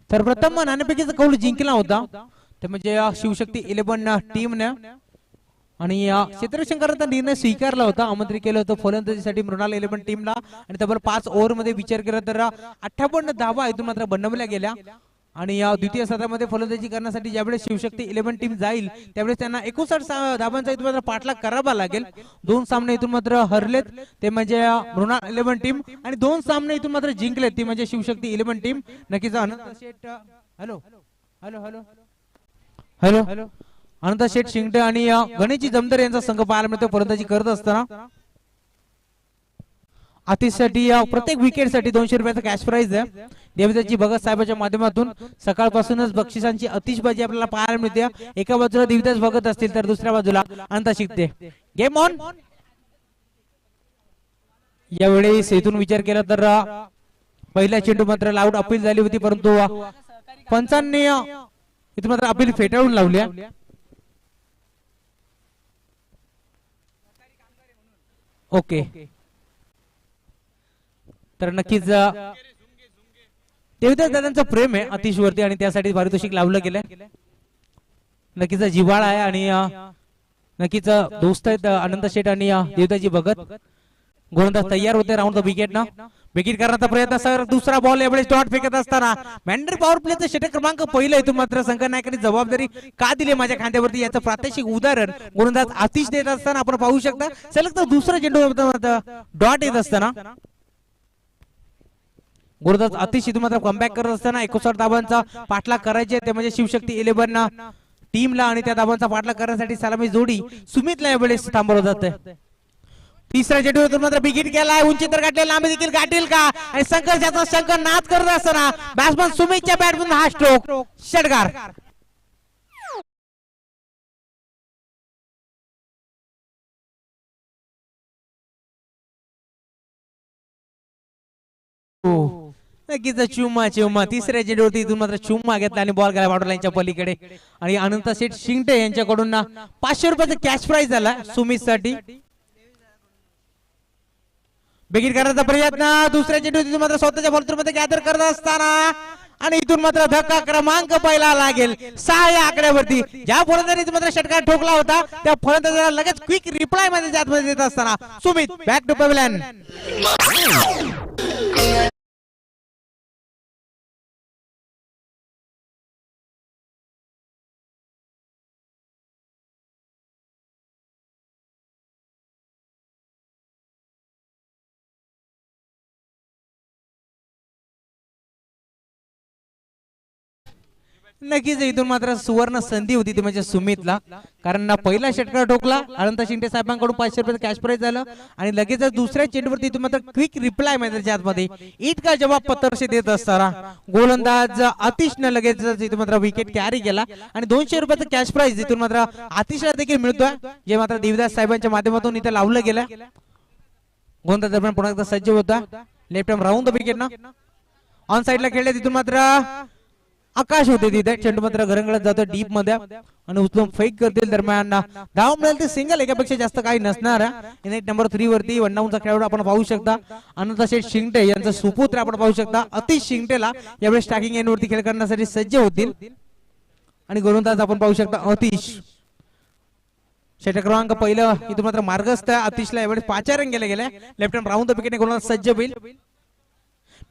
C: तर प्रथम नाणेफेकीचा कौल जिंकला होता ते म्हणजे शिवशक्ती 11 टीमने आणि क्षेत्ररक्षण करण्याचा निर्णय स्वीकारला होता आमंत्रित केलं होतं फलंदाजीसाठी मृणाल 11 टीमला आणि तब्बल 5 ओव्हर मध्ये विचार केला तर 58 धावा इथून मात्र बनवल्या गेल्या आणि या द्वितीय सत्रामध्ये फलंदाजी करण्यासाठी ज्यावेळेस शिवशक्ती 11 टीम जाईल त्यावेळेस त्यांना 59 धावांचा इथून मात्र पाठलाग करावा लागेल 2 सामने इथून मात्र हरलेत ते म्हणजे मृणाल 11 टीम आणि 2 सामने इथून मात्र जिंकलेत ती म्हणजे शिवशक्ती 11 टीम नक्कीच Anant Sheth hello hello hello hello hello Anant Sheth Shingte आणि गणेशजी जमदार यांचा संघ पाहायला मिळतो फलंदाजी करत असताना आतिशसाठी प्रत्येक विकेट साठी 200 रुपयाचा कॅश प्राइज आहे देवदाजी भगत साहेबांच्या माध्यमातून सकाळपासूनच बक्षिसांची अतिशबाजी आपल्याला पाहायला मिळते एका बाजूला देवदास भगत असतील तर दुसऱ्या बाजूला अनंत शिंगटे गेम ऑन यावेळी इथून विचार केला तर पहिला चेंडू मात्र लाऊड अपील झाली होती परंतु पंचांनी इथून मात्र अपील फेटाळून लावली ओके तर नक्कीच देवदास दादांचं प्रेम आहे अतिश वरती आणि त्यासाठी पारितोषिक लावलं गेलंय नक्कीच जिव्हाळा आहे आणि नक्कीच दोस्त आहेत आनंद शेठ आणि देवताजी भगत. गोलंदाज तयार होते राऊंड द विकेट ना. विकेट करण्याचा प्रयत्न सर. दुसरा बॉल यावेळेस डॉट फेकत असताना मॅन्डर पॉवर प्लेचं षटक क्रमांक पहिलं इथून मात्र शंकर नायकांनी जबाबदारी का दिली माझ्या खांद्यावरती याचं प्रात्यक्षिक उदाहरण गोलंदाज आतिश देत असताना आपण पाहू शकता. सलग तर दुसरा चेंडू डॉट येत असताना गोलंदाज आतिश इथून मात्र कमबॅक करत असताना 59 धावांचा पाठलाग करायचे ते म्हणजे शिवशक्ती 11 टीमला आणि त्या धावांचा पाठलाग करण्यासाठी सलामी जोडी सुमितला यावेळेस थांबवलं जाते. तिसऱ्या चेंडूवर मात्र विकेट गेलाय. उंची तर गाठले, लांबी देखील गाठेल का आणि संघर्षाचा शंकर नाद करत असताना बॅट्समन सुमितच्या बॅटमधून हा स्ट्रोक षटकार. नक्कीच चुम्मा तिसऱ्या चेंडूवरती इथून मात्र चुम्मा घेतला आणि बॉल गेला बाउंड्री लाईनच्या पलीकडे आणि अनंत शेठ शिंगटे यांच्याकडून 500 रुपयाचा कॅश प्राइज झाला सुमित साठी. बिगिट करण्याचा प्रयत्न. दुसऱ्या चेंडू इथून मात्र स्वतःच्या बॉलमध्ये गॅदर करत असताना आणि इथून मात्र धक्का क्रमांक पहिला लागेल 6 या आकड्यावरती. ज्या फलंदाजाने मात्र षटकार ठोकला होता त्या फलंदाजाला लगेच क्विक रिप्लाय मध्ये जातमध्ये देत असताना सुमित बॅक टू पॅव्हलियन. नक्कीच इथून मात्र सुवर्ण संधी होती ती म्हणजे सुमितला, कारण पहिला षटकार ठोकला अनंत शिंदे साहेबांकडून 500 रुपये कॅश प्राइज झालं आणि लगेच दुसऱ्या चेंडूवरती इथून मात्र क्विक रिप्लाय मैदानाच्या आतमध्ये इट का जवाब पत्तरशी देत असताना गोलंदाज आतिशने लगेच इथून मात्र विकेट कॅरी केला आणि 200 रुपयाचा कॅश प्राइज इथून मात्र आतिशला देखील मिळतोय, जे मात्र देवदास साहेबांच्या माध्यमातून इथे लावलं गेलं. गोलंदाज दरम्यान पुन्हा एकदा सज्ज होता. Left arm round the wicket ना. ऑन साइडला खेळले तिथून मात्र आकाश होते तिथे. चेंडू मात्र घरंगळत जातो डीप मध्ये आणि उचलून फेक करतील. दरम्यान धाव मिळेल ते सिंगल, एकापेक्षा जास्त काही नसणार. नंबर 3 वरती 1 चा खेळाडू आपण पाहू शकता अनंत शेठ शिंगटे यांचा सुपुत्र आपण पाहू शकता अतिश शिंगटेला यावेळी स्टॅकिंग एंड वरती खेळ करण्यासाठी सज्ज होतील आणि गोलंदाज आपण पाहू शकता अतिश. षटक क्रमांक पहिलं इथून मात्र मार्गस्थ अतिशला यावेळी 5 रन गेले. लेफ्ट हँड राऊंड द विकेटने गोलंदाज सज्ज होईल.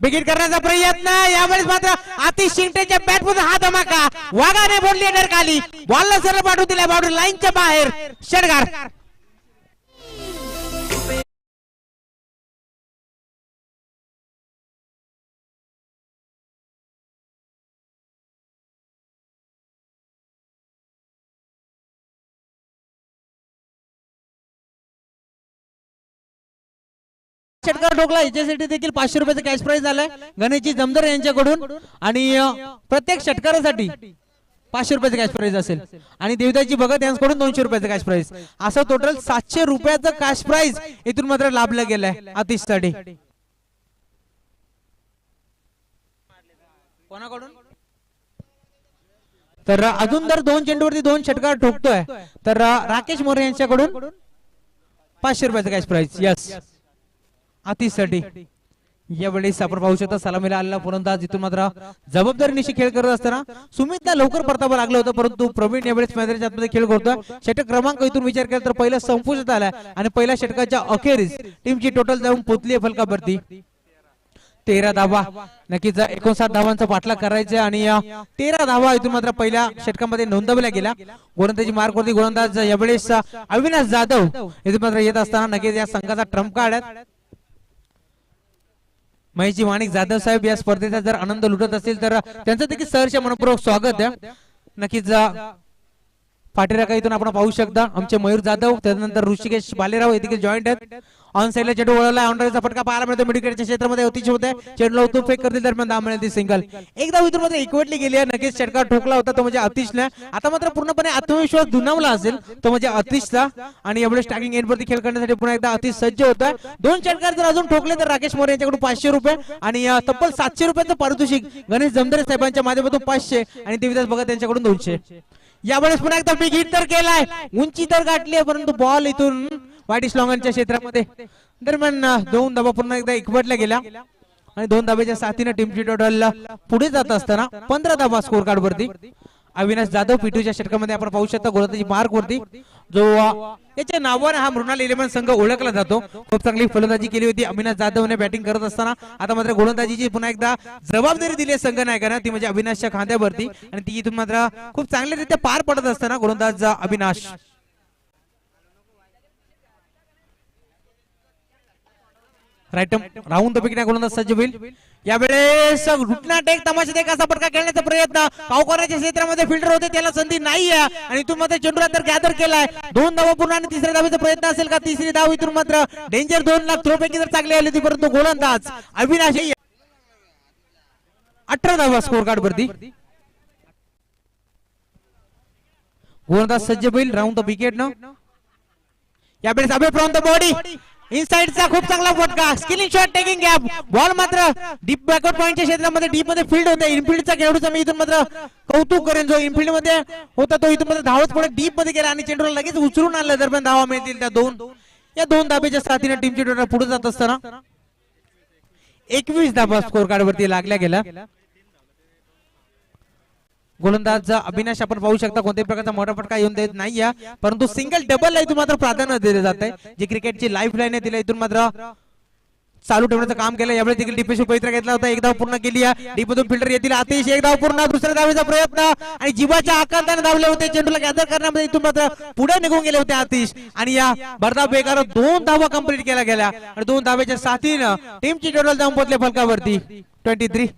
C: बिगिट करण्याचा प्रयत्न. यावेळेस मात्र आतिश शिंगटेच्या बॅट मधून हा धमाका वाघाने बोलली अंडर खाली. बॉलला सरळ पाठवून दिला बाउंड्री लाईनच्या बाहेर. षटकार. षटकार ठोकला याच्यासाठी देखील 500 रुपयाचा कॅश प्राइज झालाय गणेशजी जमदार यांच्याकडून आणि प्रत्येक षटकारासाठी 500 रुपयाचा कॅश प्राइज असेल आणि देवदासजी भगत यांच्याकडून 200 रुपयाचा कॅश प्राइज. असं टोटल 700 रुपयाचा कॅश प्राइज इथून मात्र लाभलं गेलंय आतिश साठी. कोणाकडून तर अजून जर 2 चेंडूवरती 2 षटकार ठोकतोय तर राकेश मोरे यांच्याकडून 500 रुपयाचा कॅश प्राइज. यस आतिश साठी. यावेळेस आपण पाहू शकता सलामीला आलेला फलंदाज इथून मात्र जबाबदारीनिशी खेळ करत असताना सुमितला लवकर परतावं लागलं होतं, परंतु प्रवीण यावेळेस मैदानाच्या आतमध्ये खेळ करतोय. षटक क्रमांक इथून विचार केला तर पहिला संपुष्टात आला आणि पहिल्या षटकाच्या अखेरीस टीमची टोटल जाऊन पोचली आहे फलकावरती 13 धावा. नक्कीच 59 धावांचा पाठलाग करायचा आणि 13 धावा इथून मात्र पहिल्या षटकामध्ये नोंदवल्या गेल्या. गोलंदाजी मार्कवरती गोलंदाज यावेळेस अविनाश जाधव इथून मात्र येत असताना नक्कीच या संघाचा ट्रम्प कार्ड आहे. महेशजी माणिक जाधव साहेब या स्पर्धेचा जर आनंद लुटत असतील तर त्यांचं देखील सहर्ष मनपूर्वक स्वागत आहे. नक्कीच पाठीराखा इथून आपण पाहू शकता आमचे मयूर जाधव, त्यानंतर ऋषिकेश बालेराव हे देखील जॉईंट आहेत. ऑन साइडला चेंडू वळवला, ऑनराईचा फटका पाहायला मिळतो. मिडविकेटच्या क्षेत्रामध्ये अतिशय होते. चेंडूला उतरून फेक करतील दरम्यान धाव मिळेल ती सिंगल. एकदा इथून मध्ये इक्वेटली गेली आहे. नक्कीच षटकार ठोकला होता तो म्हणजे आतिशने. आता मात्र पूर्णपणे आत्मविश्वास दुणावला असेल तो म्हणजे आतिशचा आणि यावेळी स्टॅकिंग एंड वरती खेळ करण्यासाठी पुन्हा एकदा आतिश सज्ज होता. 2 षटकार जर अजून ठोकले तर राकेश मोरे यांच्याकडून 500 रुपये आणि तब्बल 700 रुपयाचं पारितोषिक गणेश जमदारे साहेबांच्या माध्यमातून 500 आणि देवदास भगत यांच्याकडून 200. यावेळेस पुन्हा एकदा बिग हिट तर केलाय, उंची तर गाठली परंतु बॉल इथून वाईट लॉंगनच्या क्षेत्रामध्ये. दरम्यान 2 धावा पुन्हा एकदा एकवटल्या गेल्या आणि 2 धाब्याच्या साथीने टीमची टोटल पुढे जात असताना 15 धावा स्कोर कार्ड वरती. अविनाश जाधव पिटूच्या षटकामध्ये आपण पाहू शकता गोलंदाजी मार्क वरती जो याच्या नावाने हा मृणाल 11 संघ ओळखला जातो. खूप चांगली फलंदाजी केली होती अविनाश जाधवने बॅटिंग करत असताना. आता मात्र गोलंदाजीची पुन्हा एकदा जबाबदारी दिली आहे संघनायकांना, ती म्हणजे अविनाशच्या खांद्यावरती आणि ती इथून मात्र खूप चांगल्यारीत्या पार पडत असताना गोलंदाज Avinash. Right round the wicket गोलंदाज सज्ज होईल. यावेळेस घुटना टेक तमाशा एक असा फटका खेळण्याचा प्रयत्न पावकरच्या क्षेत्रामध्ये फिल्डर होते त्याला संधी नाही आहे आणि इथून मात्र चेंडूला तर गॅदर केलाय. 2 धावा पूर्ण आणि तिसऱ्या धावेचा प्रयत्न असेल का? तिसरी धाव इथून मात्र डेंजर 2 लाख थ्रो पैकी जर चांगली आली होती परंतु गोलंदाज अविनाश 18 धावा स्कोर कार्ड वरती. गोलंदाज सज्ज होईल राऊंड द विकेट न. यावेळेस अबे फ्रॉम द बॉडी इनसाइडचा खूप चांगला फटका skilling shot taking gap ball मात्र डीप बॅकवर्ड पॉइंटच्या क्षेत्रामध्ये डीप मध्ये फील्ड होते. इनफिल्डचा खेळाडूचा मी इथून मात्र कौतुक करेन जो इनफिल्ड मध्ये होता तो इथून मात्र धावत पुढे डीप मध्ये गेला आणि चेंडूला लगेच उचलून आणलं दरम्यान धावा मिळतील त्या या दोन धाब्याच्या साथीने टीमची टोटल पुढे जात असताना 21 धाबा स्कोर कार्ड वरती लागल्या गेला. गोलंदाज अविनाश आपण पाहू शकता कोणत्याही प्रकारचा मोठा फटका येऊन देत नाहीये परंतु सिंगल डबल ला इथून मात्र प्राधान्य दिले जात आहे. जी क्रिकेटची लाईफ लाईन आहे तिला इथून मात्र चालू ठेवण्याचं काम केलं. यावेळी देखील डिफेन्सिव्ह पवित्रा घेतला होता. एक धाव पूर्ण केली आहे. डीपमधून फिल्डर येतील आतिश एक धाव पूर्ण दुसऱ्या धावेचा प्रयत्न आणि जीवाच्या आकांताने धावले होते. चेंडूला गॅदर करण्यामध्ये इथून मात्र पुढे निघून गेले होते आतिश आणि या भरधाव बेकार 2 धावा कंप्लीट केल्या गेल्या आणि 2 धावेच्या साथीनं टीमची टोटल जाऊन पोहोचले फलकावरती 23.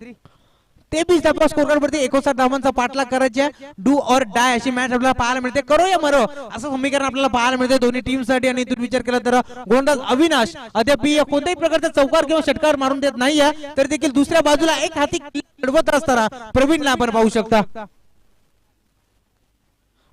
C: 23 धावा स्कोर कार्ड वरती 59 धावांचा पाठलाग करायचा डू ऑर डाय अशी मॅच आपल्याला पाहायला मिळते. करो या मरो असं समीकरण आपल्याला पाहायला मिळते दोन्ही टीम साठी. आणि इथून विचार केला तर गोलंदाज अविनाश अद्याप कोणत्याही प्रकारचा चौकार किंवा षटकार मारून देत नाहीये तर देखील दुसऱ्या बाजूला एक हाती लढवत असताना प्रवीणला आपण पाहू शकता.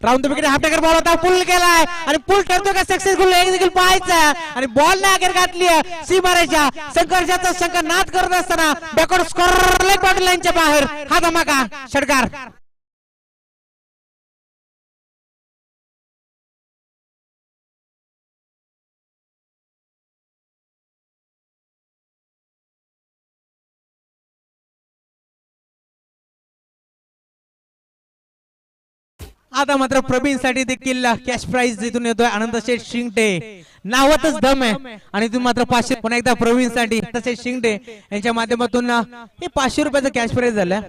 C: Round the wicket half tracker ball होता पुल केलाय आणि पुल करतो का सक्सेसफुल एक देखील पाहायचा आणि बॉल ने अखेर घातली आहे सीमारेषा. संघर्षाचा संघ नाद करत असताना बॅकवर्ड स्कोर लेग बाउंड्री लाईनच्या बाहेर हा धमाका षटकार. आता मात्र प्रवीण साठी देखील कॅश प्राइज जिथून येतोय आनंद शेठ शिंगटे नावातच दम आहे आणि इथून मात्र 500 पुन्हा एकदा प्रवीण साठी तसेच शिंगटे यांच्या माध्यमातून हे 500 रुपयाचं कॅश प्राइज झालं.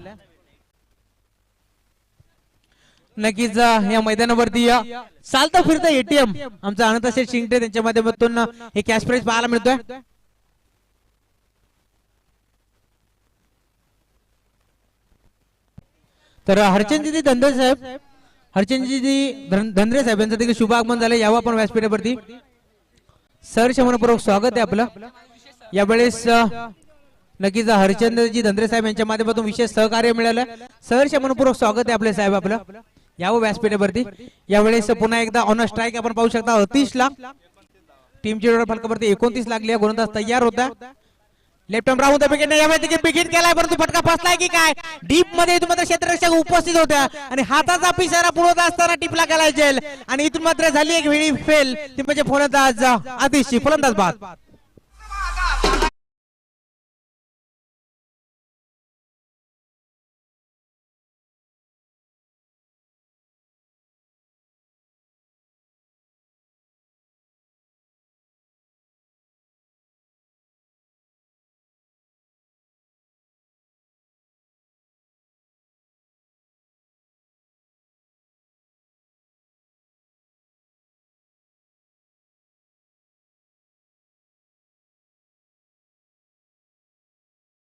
C: नक्कीच या मैदानावरती चालता फिरता एटीएम आमचा आनंद शेठ शिंगटे त्यांच्या माध्यमातून हे कॅश प्राइज पाहायला मिळतोय. तर हरचंदजी धंदे साहेब धनरे साहेब यांचं देखील शुभ आगमन झालं. यावं आपण व्यासपीठावरती. सहर्ष मनपूर्वक स्वागत आहे आपलं. यावेळेस नक्कीच हरचंद्रजी धनरे साहेब यांच्या माध्यमातून विशेष सहकार्य मिळालं. सहर्ष मनपूर्वक स्वागत आहे आपले साहेब आपलं. यावं व्यासपीठावरती. यावेळेस पुन्हा एकदा ऑन स्ट्राईक आपण पाहू शकता 38 ला टीमची फलकावरती 29 लागली. गोलंदाज तयार होता. Left arm round the wicket यावेळी विकेट केलाय परंतु फटका फसलाय की काय? डीप मध्ये इथून मात्र क्षेत्ररक्षक उपस्थित होत्या आणि हाताचा पिसारा पुढवत असताना टिपला गेलाय जेल आणि इथून मात्र झाली एक वेळी फेल. ती म्हणजे फलंदाज आतिशची फलंदाज बाद.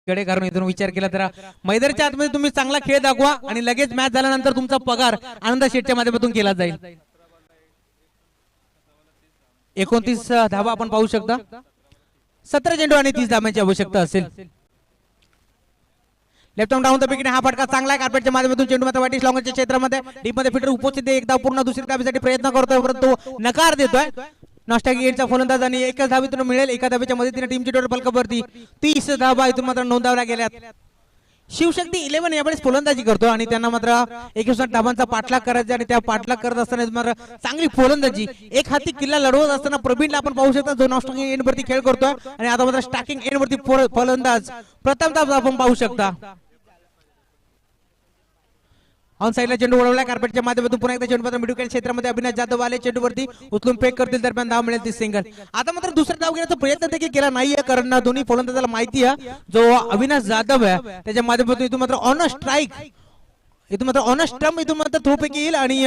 C: कारण इथून विचार केला तर मैदानाच्या आतमध्ये तुम्ही चांगला खेळ दाखवा आणि लगेच मॅच झाल्यानंतर तुमचा पगार आनंद शेठच्या माध्यमातून केला जाईल. 29 धावा आपण पाहू शकता. 17 चेंडू आणि 30 धावांची आवश्यकता असेल. Left arm down the wicket हा फटका चांगला आहे. कार्पेटच्या माध्यमातून चेंडू मात्र वाईट लॉंगच्या क्षेत्रामध्ये डीप मध्ये फिल्डर उपस्थित एकदा पूर्ण दुसरी धावेसाठी प्रयत्न करतोय परंतु नकार देतोय. नाश्ताकी गेटचा फलंदाज आणि एकच धावेतून मिळेल. एका धावेच्या मदतीने टीमची टोटल फलकावरती 30 धावा इथून मात्र नोंदवल्या गेल्यात. शिवशक्ती 11 यावेळेस फलंदाजी करतो आणि त्यांना मात्र 61 धावांचा पाठलाग करायचा आणि त्या पाठलाग करत असताना मात्र चांगली फलंदाजी एक हाती किल्ला लढवत असताना प्रवीणला आपण पाहू शकता जो नॉस्टॉकिंग एंड वरती खेळ करतोय आणि आता मात्र स्टॅकिंग एंड वरती फलंदाज प्रथमतः आपण पाहू शकता. ऑन साईडला चेंडू वळवला कार्पेटच्या माध्यमातून पुन्हा एकदा चेंडू मात्र मिडविकेट क्षेत्रामध्ये अभिनय जाधव आले चेंडूवरती उचलून फेक करतील दरम्यान धाव मिळेल ती सिंगल. आता मात्र दुसरा धाव घेण्याचा प्रयत्न देखील केला नाहीये कारण दोन्ही फलंदाजाला माहिती आहे जो अविनाश जाधव आहे त्याच्या माध्यमातून इथून मात्र ऑन अ स्ट्राईक इथून मात्र ऑन अ स्टंप इथून मात्र थ्रो पैकी येईल आणि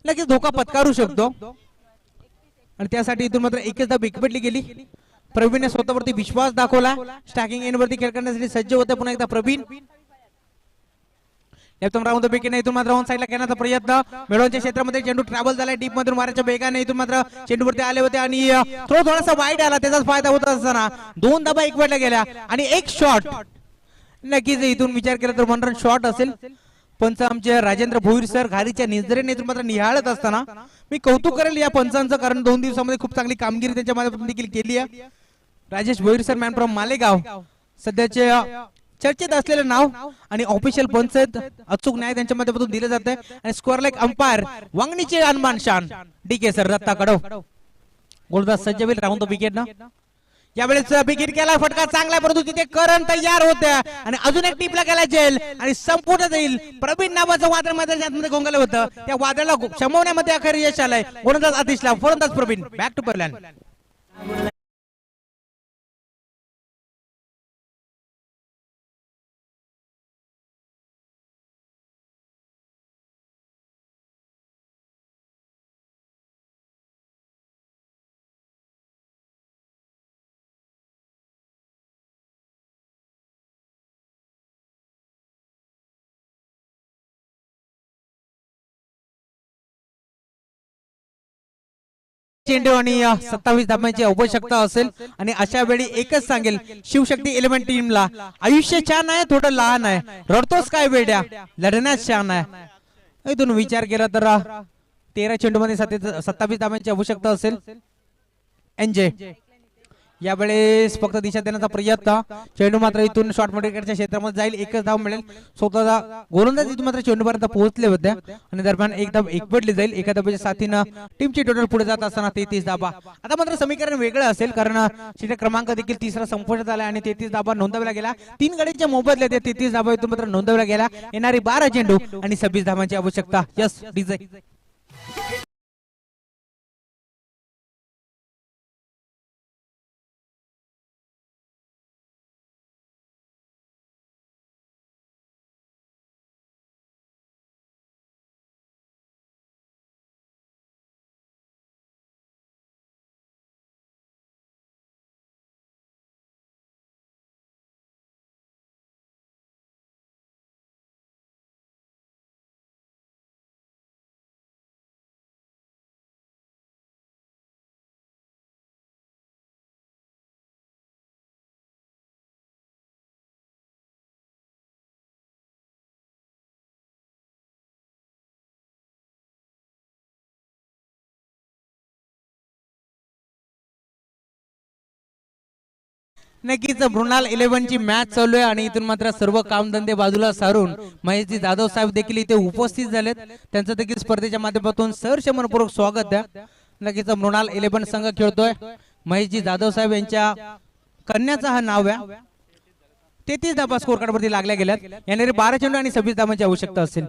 C: लगेच धोका पत्करू शकतो आणि त्यासाठी इथून मात्र एकच धाव विकेटली गेली. प्रवीणने स्वतःवरती विश्वास दाखवला स्टॅकिंग एंड वरती खेळ करण्यासाठी सज्ज होते पुन्हा एकदा प्रवीण राऊंड बेकीने इथून मात्र ऑन साईडला करण्याचा प्रयत्न मिळवण्याच्या क्षेत्रामध्ये चेंडू ट्रॅव्हल झालाय डीप मधून मारायच्या वेगाने इथून मात्र चेंडूवरती आले होते आणि थ्रो थोडासा वाईट आला त्याचाच फायदा होत असताना 2 धाबा एकवटल्या गेल्या आणि एक शॉट नक्कीच इथून विचार केला तर 1 रन शॉट असेल. पंच आमचे राजेंद्र भोईर सर घारीच्या नजरेने इथून मात्र निहाळत असताना मी कौतुक करेल या पंचांचं कारण 2 दिवसामध्ये खूप चांगली कामगिरी त्यांच्या माध्यमातून देखील केली आहे. Rajesh Bhoir sir man from Malegaon सध्याचे चर्चेत असलेलं नाव आणि ऑफिशियल पंच अचूक न्याय त्यांच्या माध्यमातून दिले जाते आणि स्कोअर लाईक अंपायर वांगणीचे अनमान शान डीके सर दत्ता कडव गोलंदाज सज्ज होईल राऊंड द विकेट ना यावेळेस विकेट केला फटका चांगला परंतु तिथे करण तयार होते आणि अजून एक टिपला गेला जेल आणि संपूर्ण जाईल प्रवीण नावाचं वादळ मैदानामध्ये गोंगालं होतं त्या वादळाला शमवण्यामध्ये अखेर यश आलंय. गोलंदाज आतिशला फलंदाज प्रवीण बॅक टू पहिल्यान चेंडू आणि 27 धावांची आवश्यकता असेल आणि अशा वेळी एकच सांगेल शिवशक्ती 11 टीमला आयुष्य छान आहे थोडं लहान आहे रडतोस काय वेड्या लढण्यास छान आहे. इथून विचार केला तर 13 चेंडू मध्ये 27 धावांची आवश्यकता असेल. एनजे यावेळेस फक्त दिशा देण्याचा प्रयत्न चेंडू मात्र इथून शॉर्ट मिडविकेटच्या क्षेत्रामध्ये जाईल एकच धाव मिळेल. स्वतःचा गोलंदाज इथून मात्र चेंडूपर्यंत पोहोचले होते आणि दरम्यान एक धाव एकवटली जाईल. एका धावेच्या साथीनं टीमची टोटल पुढे जात असताना 33 धावा. आता मात्र समीकरण वेगळं असेल कारण षटक क्रमांक देखील तिसरा संपुष्टात आला आणि 33 धावा नोंदवल्या गेल्या. 3 गडीच्या मोबदल्यात 33 धावा इथून मात्र नोंदवल्या गेल्या. येणारी 12 चेंडू आणि 26 धावांची आवश्यकता. यस डीजे नक्कीच मृणाल 11 ची मॅच चालू आहे आणि इथून मात्र सर्व कामधंदे बाजूला सारून महेशजी जाधव साहेब देखील इथे उपस्थित झालेत. त्यांचं देखील स्पर्धेच्या माध्यमातून सहर्ष मनपूर्वक स्वागत आहे. नक्कीच मृणाल 11 संघ खेळतोय. महेशजी जाधव साहेब यांच्या कन्याचं हा नाव आहे. 33 धावा स्कोर कार्ड वरती लागल्या गेल्यात. येणारे 12 चेंडू आणि 26 धावांची आवश्यकता असेल.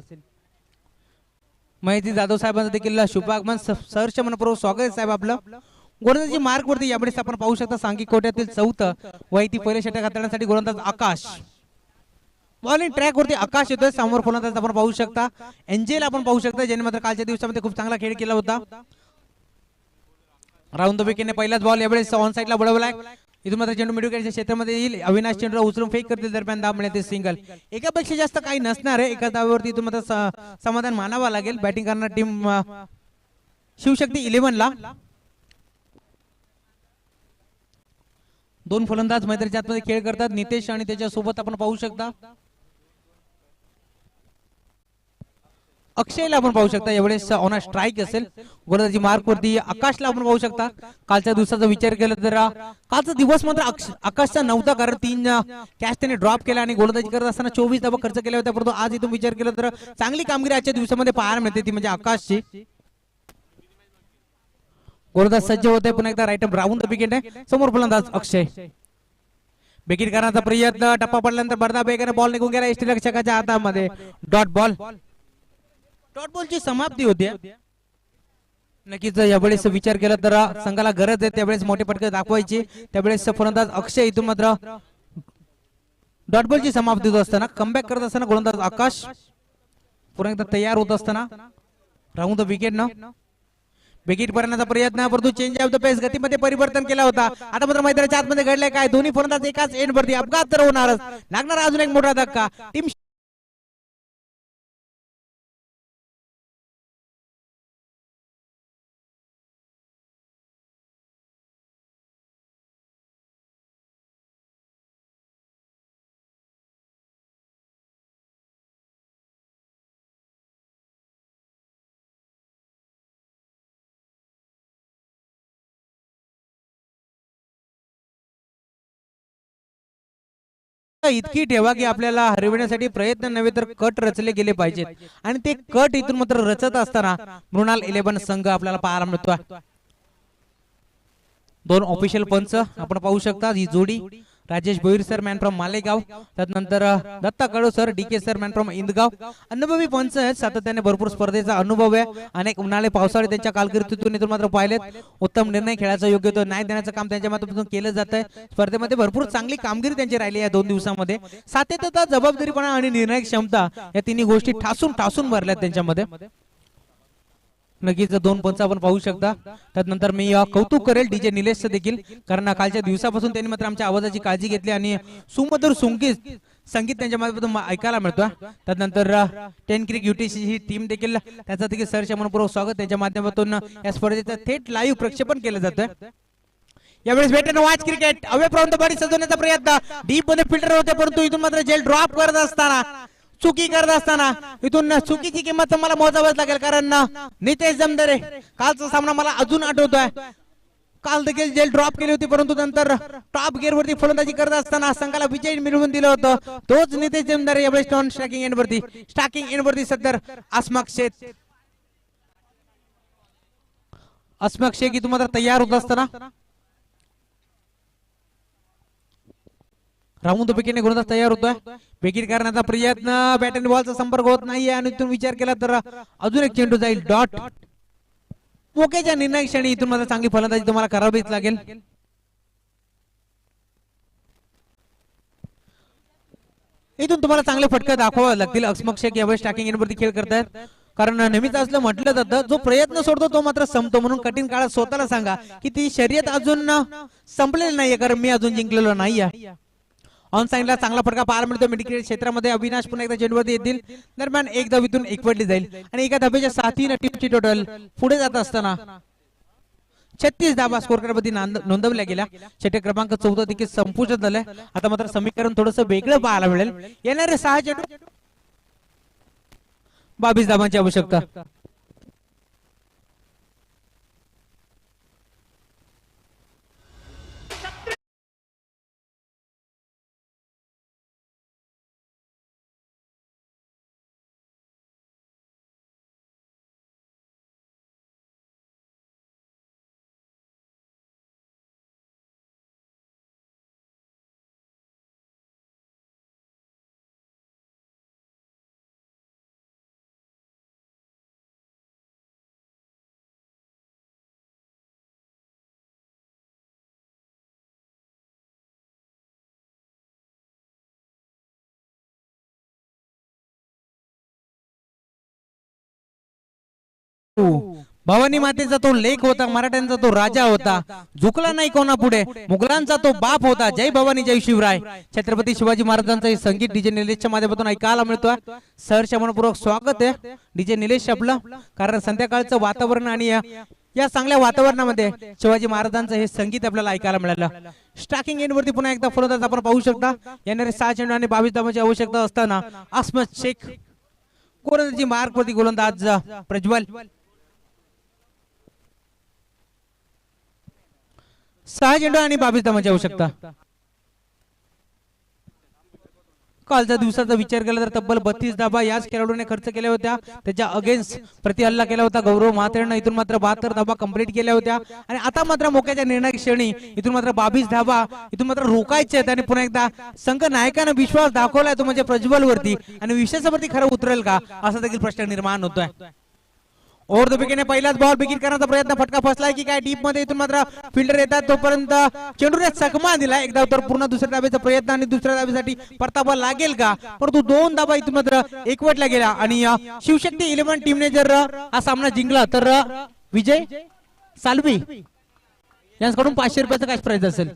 C: महेशजी जाधव साहेबांचं देखील शुभागमन सहर्ष मनपूर्वक स्वागत आहे साहेब आपलं. गोलंदाजी मार्क वरती यावेळेस आपण पाहू शकता सांघिक कोट्यातील 4थं वैती पहिले षटक हाताळण्यासाठी गोलंदाज आकाश बॉलिंग ट्रॅक वरती आकाश येतोय. समोर फलंदाज आपण पाहू शकता एंजेल आपण पाहू शकता ज्याने मात्र कालच्या दिवसामध्ये खूप चांगला खेळ केला होता. राऊंड द विकेटने पहिलाच बॉल यावेळेस ऑन साईडला बळवलाय. इथून मात्र चेंडू मिडविकेटच्या क्षेत्रामध्ये येईल. अविनाश चेंडूला उचलून फेक करतील दरम्यान धाव मिळते सिंगल. एकापेक्षा जास्त काही नसणार आहे. एका धावावरती इथून मात्र समाधान मानावा लागेल. बॅटिंग करणार टीम शिवशक्ती 11 ला 2 फलंदाज मैदानाच्या आतमध्ये खेळ करतात. नितेश आणि त्याच्या सोबत आपण पाहू शकता अक्षयला आपण पाहू शकता यावेळेस ऑन अ स्ट्राईक असेल. गोलंदाजी मार्क वरती आकाशला आपण पाहू शकता. कालच्या दिवसाचा विचार केला तर कालचा दिवस मात्र आकाशचा नव्हता कारण 3 कॅच त्याने ड्रॉप केला आणि गोलंदाजी करत असताना 24 धावा खर्च केल्या होत्या. परंतु आज इथून विचार केला तर चांगली कामगिरी आजच्या दिवसामध्ये पाहायला मिळते ती म्हणजे आकाशची. गोलंदाज सज्ज होते. पुन्हा एकदा राईट राऊंड द विकेट आहे. समोर फलंदाज अक्षय विकेट करण्याचा प्रयत्न टप्पा पडल्यानंतर बरदा बेगाने बॉल निघून गेला. एसटी रक्षकाच्या हातामध्ये डॉट बॉल. डॉट बॉलची समाप्ती होते. नक्कीच यावेळेस विचार केला तर संघाला गरज आहे त्यावेळेस मोठे पटके दाखवायची. त्यावेळेस फलंदाज अक्षय इथून मात्र डॉट बॉलची समाप्ती होत असताना कमबॅक करत असताना गोलंदाज आकाश पुन्हा एकदा तयार होत असताना राहून द विकेट न विकेट पर्यंतचा प्रयत्न परंतु चेंज ऑफ द पेस गतीमध्ये परिवर्तन केला होता. आता मात्र मैदानाच्या आतमध्ये घडलंय काय दोन्ही फलंदाज एकाच एंड वरती अपघात तर होणारच लागणार अजून एक मोठा धक्का. टीम इतकी ठेवा की आपल्याला हरविण्यासाठी प्रयत्न नव्हे तर कट रचले गेले पाहिजेत आणि ते कट इथून मात्र रचत असताना मृणाल 11 संघ आपल्याला पाहायला मिळतोय. दोन ऑफिशियल पंच आपण पाहू शकता ही जोडी Rajesh Bhoir sir man from Malegaon त्यानंतर Datta Kadu sir DK sir man from Indgaon अनुभवी पंच आहेत. सातत्याने भरपूर स्पर्धेचा अनुभव आहे. अनेक उन्हाळे पावसाळे त्यांच्या कारकिर्दीतून इथून मात्र पाहिलेत उत्तम निर्णय खेळाचा योग्य तो न्याय देण्याचं काम त्यांच्या माध्यमातून केलं जात आहे. स्पर्धेमध्ये भरपूर चांगली कामगिरी त्यांची राहिली या 2 दिवसांमध्ये. सातत्यता जबाबदारीपणा आणि निर्णय क्षमता या तिन्ही गोष्टी ठासून ठासून भरल्यात त्यांच्यामध्ये. नक्कीच 2 पंच आपण पाहू शकता. त्यानंतर मी कौतुक करेल डीजे निलेश देखील कारण कालच्या दिवसापासून त्यांनी मात्र आमच्या आवाजाची काळजी घेतली आणि सुमधुर संगीत त्यांच्या माध्यमातून ऐकायला मिळतोय. त्यानंतर 10 क्रिक युटीसी ही टीम देखील त्याचं देखील सरच्या मनपूर्वक स्वागत त्यांच्या माध्यमातून या स्पर्धेचं थेट लाईव्ह प्रक्षेपण केलं जातं. यावेळेस wait and watch cricket away from the body सजवण्याचा प्रयत्न डीप मध्ये फिल्टर होते परंतु इथून मात्र जेल ड्रॉप करत असताना चुकी करत असताना इथून चुकीची किंमत मला मोजावीच लागेल कारण नितेश जमदरे कालचा सामना मला अजून आठवतोय. काल देखील जेल ड्रॉप केली होती परंतु नंतर टॉप गिअर वरती फलंदाजी करत असताना संघाला विजय मिळवून दिलं होतं. तोच नितेश जमदरे यावेळेस नॉन स्ट्रायकिंग एंड वरती सदर अस्माक शेख तुम्हाला तयार होत असताना राहून विकेटने गोलंदाज तयार होतोय. विकेट करण्याचा प्रयत्न बॅट अँड बॉलचा संपर्क होत नाहीये आणि इथून विचार केला तर अजून एक चेंडू जाईल डॉट. मोक्याच्या निर्णय क्षणी इथून मला चांगली फलंदाजी तुम्हाला करावीच लागेल. इथून तुम्हाला चांगले फटके दाखवावे लागतील. अस्मक शेख यावेळेस स्टॅकिंग एंडवरती खेळ करतायत कारण नेहमीच असलं म्हटलं जातं जो प्रयत्न सोडतो तो मात्र संपतो. म्हणून कठीण काळात स्वतःला सांगा की ती शर्यत अजून संपलेली नाहीये कारण मी अजून जिंकलेलो नाहीये. ऑन साइडला चांगला फटका पाहायला मिळतो. मिडक्रिकेट क्षेत्रामध्ये अविनाश पुन्हा एकदा चेंडूवरती येतील दरम्यान एक धावीतून एकवटली जाईल आणि एका धाब्याच्या 7 टीमची टोटल पुढे जात असताना 36 धाबा स्कोर कारमध्ये नोंदवल्या गेल्या. षटक क्रमांक 14 देखील संपुष्टात झालाय. आता मात्र समीकरण थोडंसं वेगळं पाहायला मिळेल. येणारे 6 चेंडू 22 धाबांची आवश्यकता. भवानी मातेचा तो लेख होता मराठ्यांचा तो राजा होता झुकला नाही कोणा पुढे मुघलांचा तो बाप होता जय भवानी जय शिवराय. छत्रपती शिवाजी महाराजांचं हे संगीत डीजे निलेशच्या माध्यमातून ऐकायला मिळतोय. सहर्ष मनपूर्वक स्वागत आहे डीजे निलेश आपलं कारण संध्याकाळचं वातावरण आणि या चांगल्या वातावरणामध्ये शिवाजी महाराजांचं हे संगीत आपल्याला ऐकायला मिळालं. स्टॅकिंग एंड वरती पुन्हा एकदा फलंदाज आपण पाहू शकता. येणारे 6 चेंडू आणि 22 धावांची आवश्यकता असताना अस्मत शेख गोलंदाजी मार्क वरती गोलंदाज प्रज्वल 6 चेंडू आणि 22 धावांची आवश्यकता. कालच्या दिवसाचा विचार केला तर तब्बल 32 धाबा याच खेळाडूने खर्च केल्या होत्या. त्याच्या अगेन्स्ट प्रतिहल्ला केला होता गौरव म्हात्रेनं. इथून मात्र 72 धाबा कंप्लीट केल्या होत्या आणि आता मात्र मोक्याच्या निर्णायक क्षणी इथून मात्र 22 धाबा इथून मात्र रोखायचे आहेत आणि पुन्हा एकदा संघ नायकाने विश्वास दाखवलाय तो म्हणजे प्रज्वल वरती आणि विश्वासावरती खरं उतरेल का असा देखील प्रश्न निर्माण होतोय. ओव्हर द विकेटने पहिलाच बॉल बिगिन करण्याचा प्रयत्न, फटका फसलाय की काय डीप मध्ये इथून मात्र फिल्डर येतात तोपर्यंत चेंडूने चकमा दिला. एकदा तर पूर्ण दुसऱ्या धाब्याचा प्रयत्न आणि दुसऱ्या धाब्यासाठी परतावा लागेल का, परंतु 2 धाबा इथून मात्र एकवटला गेला आणि शिवशक्ती 11 टीमने जर हा सामना जिंकला तर विजय सालवी यांच्याकडून 500 रुपयाचं कॅश प्राइज असेल.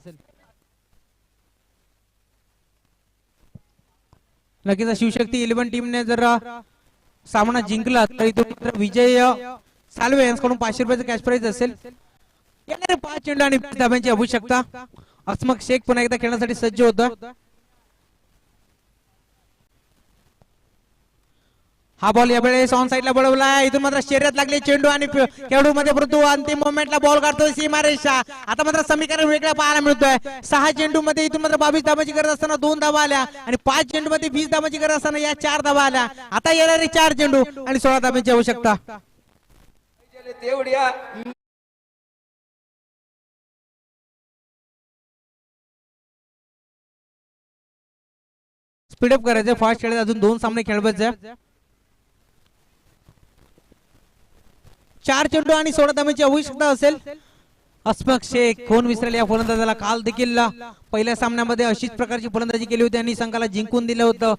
C: नक्कीच शिवशक्ती 11 टीमने जर सामना जिंकला तर इथून विजय सालवे यांच्याकडून 500 रुपयाचं कॅश प्राइज असेल. येणारे 5 चेंडू आणि 20 धाब्यांची आवश्यकता. अस्मक शेख पुन्हा एकदा खेळण्यासाठी सज्ज होता. हा बॉल यावेळेस ऑन साइडला बळवला. इथून मात्र शर्यत लागली चेंडू आणि खेळाडू मध्ये, परंतु अंतिम मोमेंटला बॉल काढतोय सीमारेषा. आता मात्र समीकरण वेगळा पाहायला मिळतोय. 6 चेंडू मध्ये इथून मात्र 22 धाबाची गरज असताना 2 धाबा आल्या आणि 5 चेंडू मध्ये 20 धाबाची गरज असताना या 4 धाबा आल्या. आता येणारे 4 चेंडू आणि 16 धाब्यांची आवश्यकता. स्पीडअप करायचं, फास्ट खेळायचं, अजून 2 सामने खेळवायचे. 4 चेंडू आणि 16 धाब्यांची आवश्यकता असेल. अस्मक शेख कोण विसरेल या फलंदाजाला. काल देखील पहिल्या सामन्यामध्ये अशीच प्रकारची फलंदाजी केली होती आणि संघाला जिंकून दिलं होतं.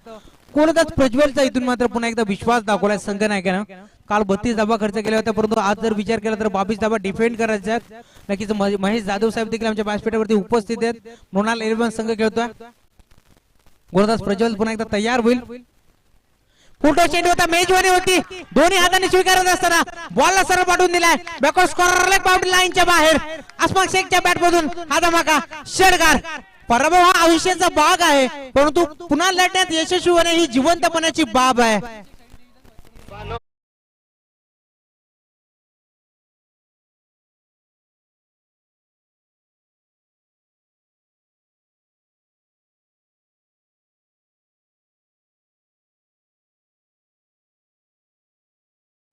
C: कोलकाता प्रज्वलचा इथून मात्र पुन्हा एकदा विश्वास दाखवलाय संघ नायकानं. काल 32 धाबा खर्च केला होता, परंतु आज जर विचार केला तर 22 धाबा डिफेंड करायचे आहेत. नक्कीच महेश जाधव साहेब देखील आमच्या व्यासपीठावरती उपस्थित आहेत. मृणाल 11 संघ खेळतोय. गोलंदाज प्रज्वल पुन्हा एकदा तयार होईल. फुटो चेंडू होता, मेजवानी होती, दोन्ही हाताने स्वीकारत असताना बॉलला सरळ पाठवून दिलाय बॅकवर्ड स्कॉरर बाउंड्री लाईनच्या बाहेर. अस्मक शेखच्या बॅट मधून हा धमाका षटकार. पराभव हा आयुष्याचा भाग आहे, परंतु पुन्हा लढण्यात यशस्वी होणे ही जिवंतपणाची बाब आहे.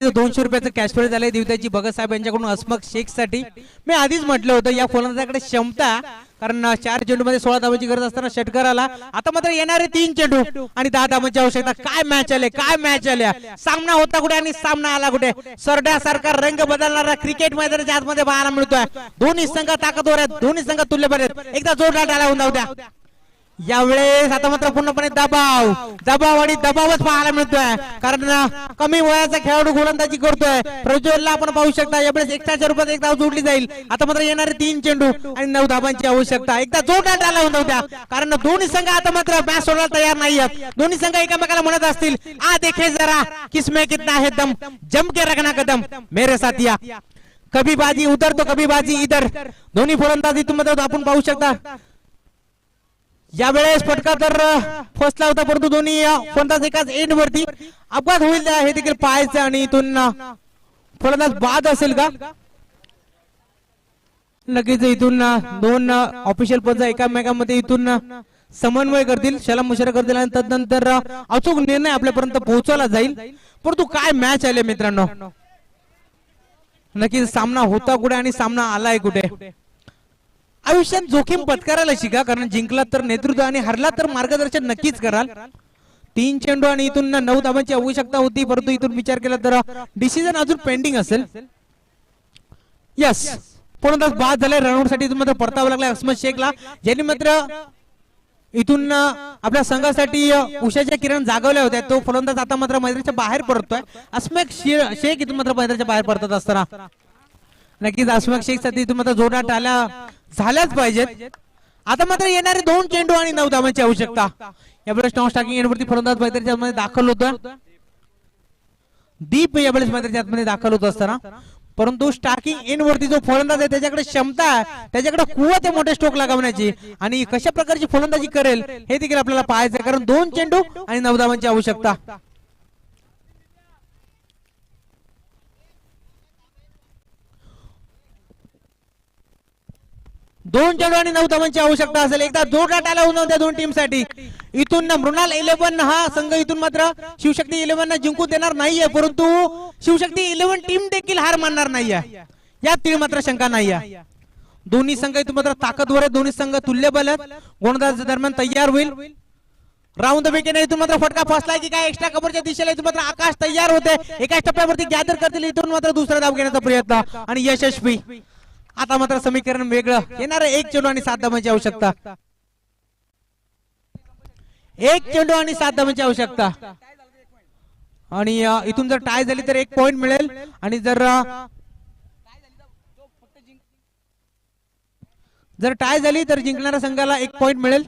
C: $200 रुपयाचं कॅश प्राइज झालंय दिवट्याची भगत साहेब यांच्याकडून अस्मक शेख साठी. मी आधीच म्हटलं होतं या फलंदाजाकडे क्षमता, कारण 4 चेंडू मध्ये 16 धावांची गरज असताना षटकार आला. आता मात्र येणारे 3 चेंडू आणि 10 धावांची आवश्यकता. काय मॅच आले, काय मॅच आल्या. सामना होता कुठे आणि सामना आला कुठे. सरड्यासारखा रंग बदलणारा क्रिकेट मैदानाच्या आतमध्ये पाहायला मिळतोय. दोन्ही संघ ताकदवर आहेत, दोन्ही संघ तुल्यबळ आहेत. एकदा जोरदार टाळ्या होऊन जाऊ द्या. यावेळेस आता मात्र पूर्णपणे दबाव आणि दबावच पाहायला मिळतोय, कारण कमी वयाचा खेळाडू गोलंदाजी करतोय. प्रज्वलला आपण पाहू शकता यावेळेस एक्स्ट्राच्या रूपात एक धाव जोडली जाईल. आता मात्र येणारे 3 चेंडू आणि 9 धाबांची आवश्यकता. एकदा जोरदार टाळ्या होऊन जाऊ द्या, कारण दोन्ही संघ आता मात्र मॅच सोडायला तयार नाही आहेत. दोन्ही संघ एकमेकाला म्हणत असतील आ देखे जरा किसमें कितना है दम, जम के रखना कदम मेरे साथिया. कभी बाजी उधर तो कभी बाजी इधर. दोन्ही फलंदाजी तुम्हाला आपण पाहू शकता. यावेळेस फटका तर फसला होता, परंतु दोन्ही फलंदाज एकाच एंड वरती. अपघात होईल हे देखील पाहायचं आणि इथून फलंदाज बाद असेल का. लगेच इथून 2 ऑफिशियल पंच एकामेकांमध्ये इथून समन्वय करतील, शलामुशरा करतील आणि तदनंतर अचूक निर्णय आपल्यापर्यंत पोहोचवला जाईल. परंतु काय मॅच आले मित्रांनो. नक्कीच सामना होता कुठे आणि सामना आलाय कुठे. आयुष्यात जोखीम पत्करायला शिका, कारण जिंकला तर नेतृत्व आणि हरला तर मार्गदर्शन नक्कीच कराल. 3 चेंडू आणि इथून 9 धाबांची आवश्यकता होती, परंतु इथून विचार केला तर डिसिजन अजून पेंडिंग असेल. यस, फलंदाज बाद झाले. रनआउट साठी इथून मात्र परतावं लागलं अस्मत शेखला, ज्यांनी मात्र इथून आपल्या संघासाठी उषाच्या किरण जागवल्या होत्या. तो फलंदाज आता मात्र मैदानाच्या बाहेर पडतोय. अस्मत शेख इथून मात्र मैदानाच्या बाहेर पडतात असताना नक्कीच अस्मत शेख साठी इथून मात्र जोरदार टाळ्या झाल्याच पाहिजेत. आता मात्र येणारे 2 चेंडू आणि 9 धाबांची आवश्यकता. यावेळेस नॉन स्टार्टिंग एंडवरती फलंदाज मैदानाच्या आतमध्ये दाखल होता. दीप यावेळेस मैदानाच्या आतमध्ये दाखल होत असताना, परंतु स्टार्टिंग एंड वरती जो फलंदाज आहे त्याच्याकडे क्षमता आहे, त्याच्याकडे कुवत आहे मोठे स्ट्रोक लगावण्याची, आणि कशा प्रकारची फलंदाजी करेल हे देखील आपल्याला पाहायचं, कारण 2 चेंडू आणि 9 धाबांची आवश्यकता. 2 चेंडू आणि 9 धावांची आवश्यकता असेल. एकदा जोरदार टाळ्या होऊन त्या दोन टीम साठी. इथून मृणाल 11 हा संघ इथून मात्र शिवशक्ती 11 जिंकू देणार नाहीये, परंतु शिवशक्ती 11 टीम देखील हार मानणार नाहीये, यात तीळ मात्र शंका नाहीये. दोन्ही संघ इथून मात्र ताकदवर आहेत, दोन्ही संघ तुल्यबल आहेत. गोलंदाज दरम्यान तयार होईल. राऊंड द विकेट इथून मात्र फटका फसलाय की काय एक्स्ट्रा कव्हरच्या दिशेला इथून मात्र आकाश तयार होते. एकाच टप्प्यावरती गॅदर करतील इथून मात्र दुसरा धाव घेण्याचा प्रयत्न आणि यशस्वी. आता मात्र समीकरण वेगळं येणार. 1 चेंडू आणि 7 धावांची आवश्यकता. 1 चेंडू आणि 7 धावांची आवश्यकता. आणि इथून जर टाय झाली तर 1 पॉइंट मिळेल आणि जर टाय झाली तर जिंकणाऱ्या संघाला 1 पॉइंट मिळेल.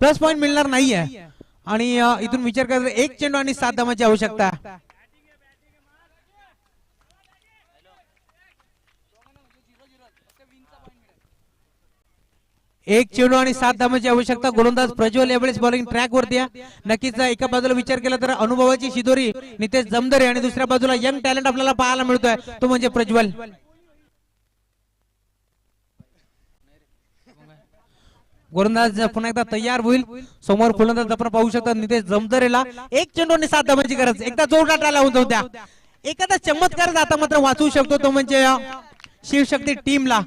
C: प्लस पॉइंट मिळणार नाहीये. आणि इथून विचार करा 1 चेंडू आणि 7 धावांची आवश्यकता. 1 चेंडू आणि 7 धावांची आवश्यकता. गोलंदाज प्रज्वल यावेळेस बॉलिंग ट्रॅक वरती आहे. नक्कीच एका बाजूला विचार केला तर अनुभवाची शिदोरी नितेश जमदरे आणि दुसऱ्या बाजूला यंग टॅलेंट आपल्याला पाहायला मिळतोय, तो म्हणजे प्रज्वल. गोलंदाज पुन्हा एकदा तयार होईल. समोर फलंदाज आपण पाहू शकता नितेश जमदरेला 1 चेंडू आणि 7 धावांची गरज. एकदा जोरदार टाळ्या होऊन द्या. एखादा चमत्कार आता मात्र वाचवू शकतो, तो म्हणजे शिवशक्ती टीमला.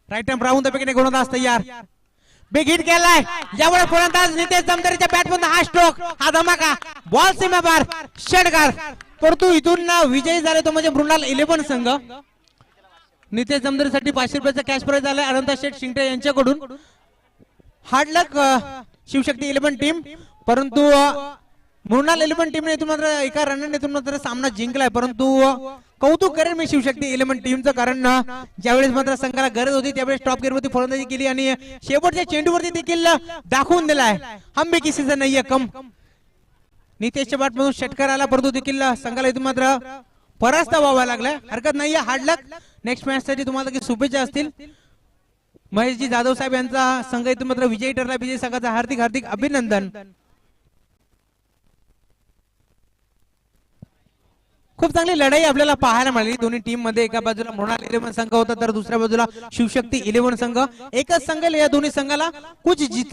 C: Right hand round the wicket. गोलंदाज तयार. बिग हिट केलाय यावेळी फलंदाज नितेश जमदरेच्या बॅटमधून हा स्ट्रोक, हा धमाका, बॉल सीमापार षटकार. परंतु इथून विजयी झाले तो म्हणजे मृणाल 11 संघ. नितेश जमदरेसाठी 500 रुपयाचा कॅश प्राइज आलाय अनंत शेठ शिंगटे यांच्याकडून. हार्ड लक शिवशक्ती 11 टीम. परंतु मृणाल 11 टीमने इथून मात्र एका रनने इथून मात्र सामना जिंकलाय. परंतु कौतुक करेल मी शिवशक्ती 11 टीमचं, कारण ज्यावेळेस मात्र संघाला गरज होती त्यावेळेस टॉप गिअरवरती फलंदाजी केली आणि शेवटच्या चेंडूवरती देखील दाखवून दिलाय हम भी किसी से नहीं है कम. नितेशच्या बॅटमधून षटकार आला, परंतु देखील संघाला इथून मात्र परास्त व्हावा लागलाय. हरकत नाहीये. हार्ड लक. नेक्स्ट मॅच साठी तुम्हाला शुभेच्छा असतील. महेशजी जाधव साहेब यांचा संघ इथून मात्र विजयी ठरला. विजयी संघाचा हार्दिक हार्दिक अभिनंदन. खूप चांगली लढाई आपल्याला पाहायला मिळाली दोन्ही टीम मध्ये. एका बाजूला मृणाल 11 संघ होता तर दुसऱ्या बाजूला शिवशक्ती 11 संघ. एकच संघ या दोन्ही संघाला कुछ जिते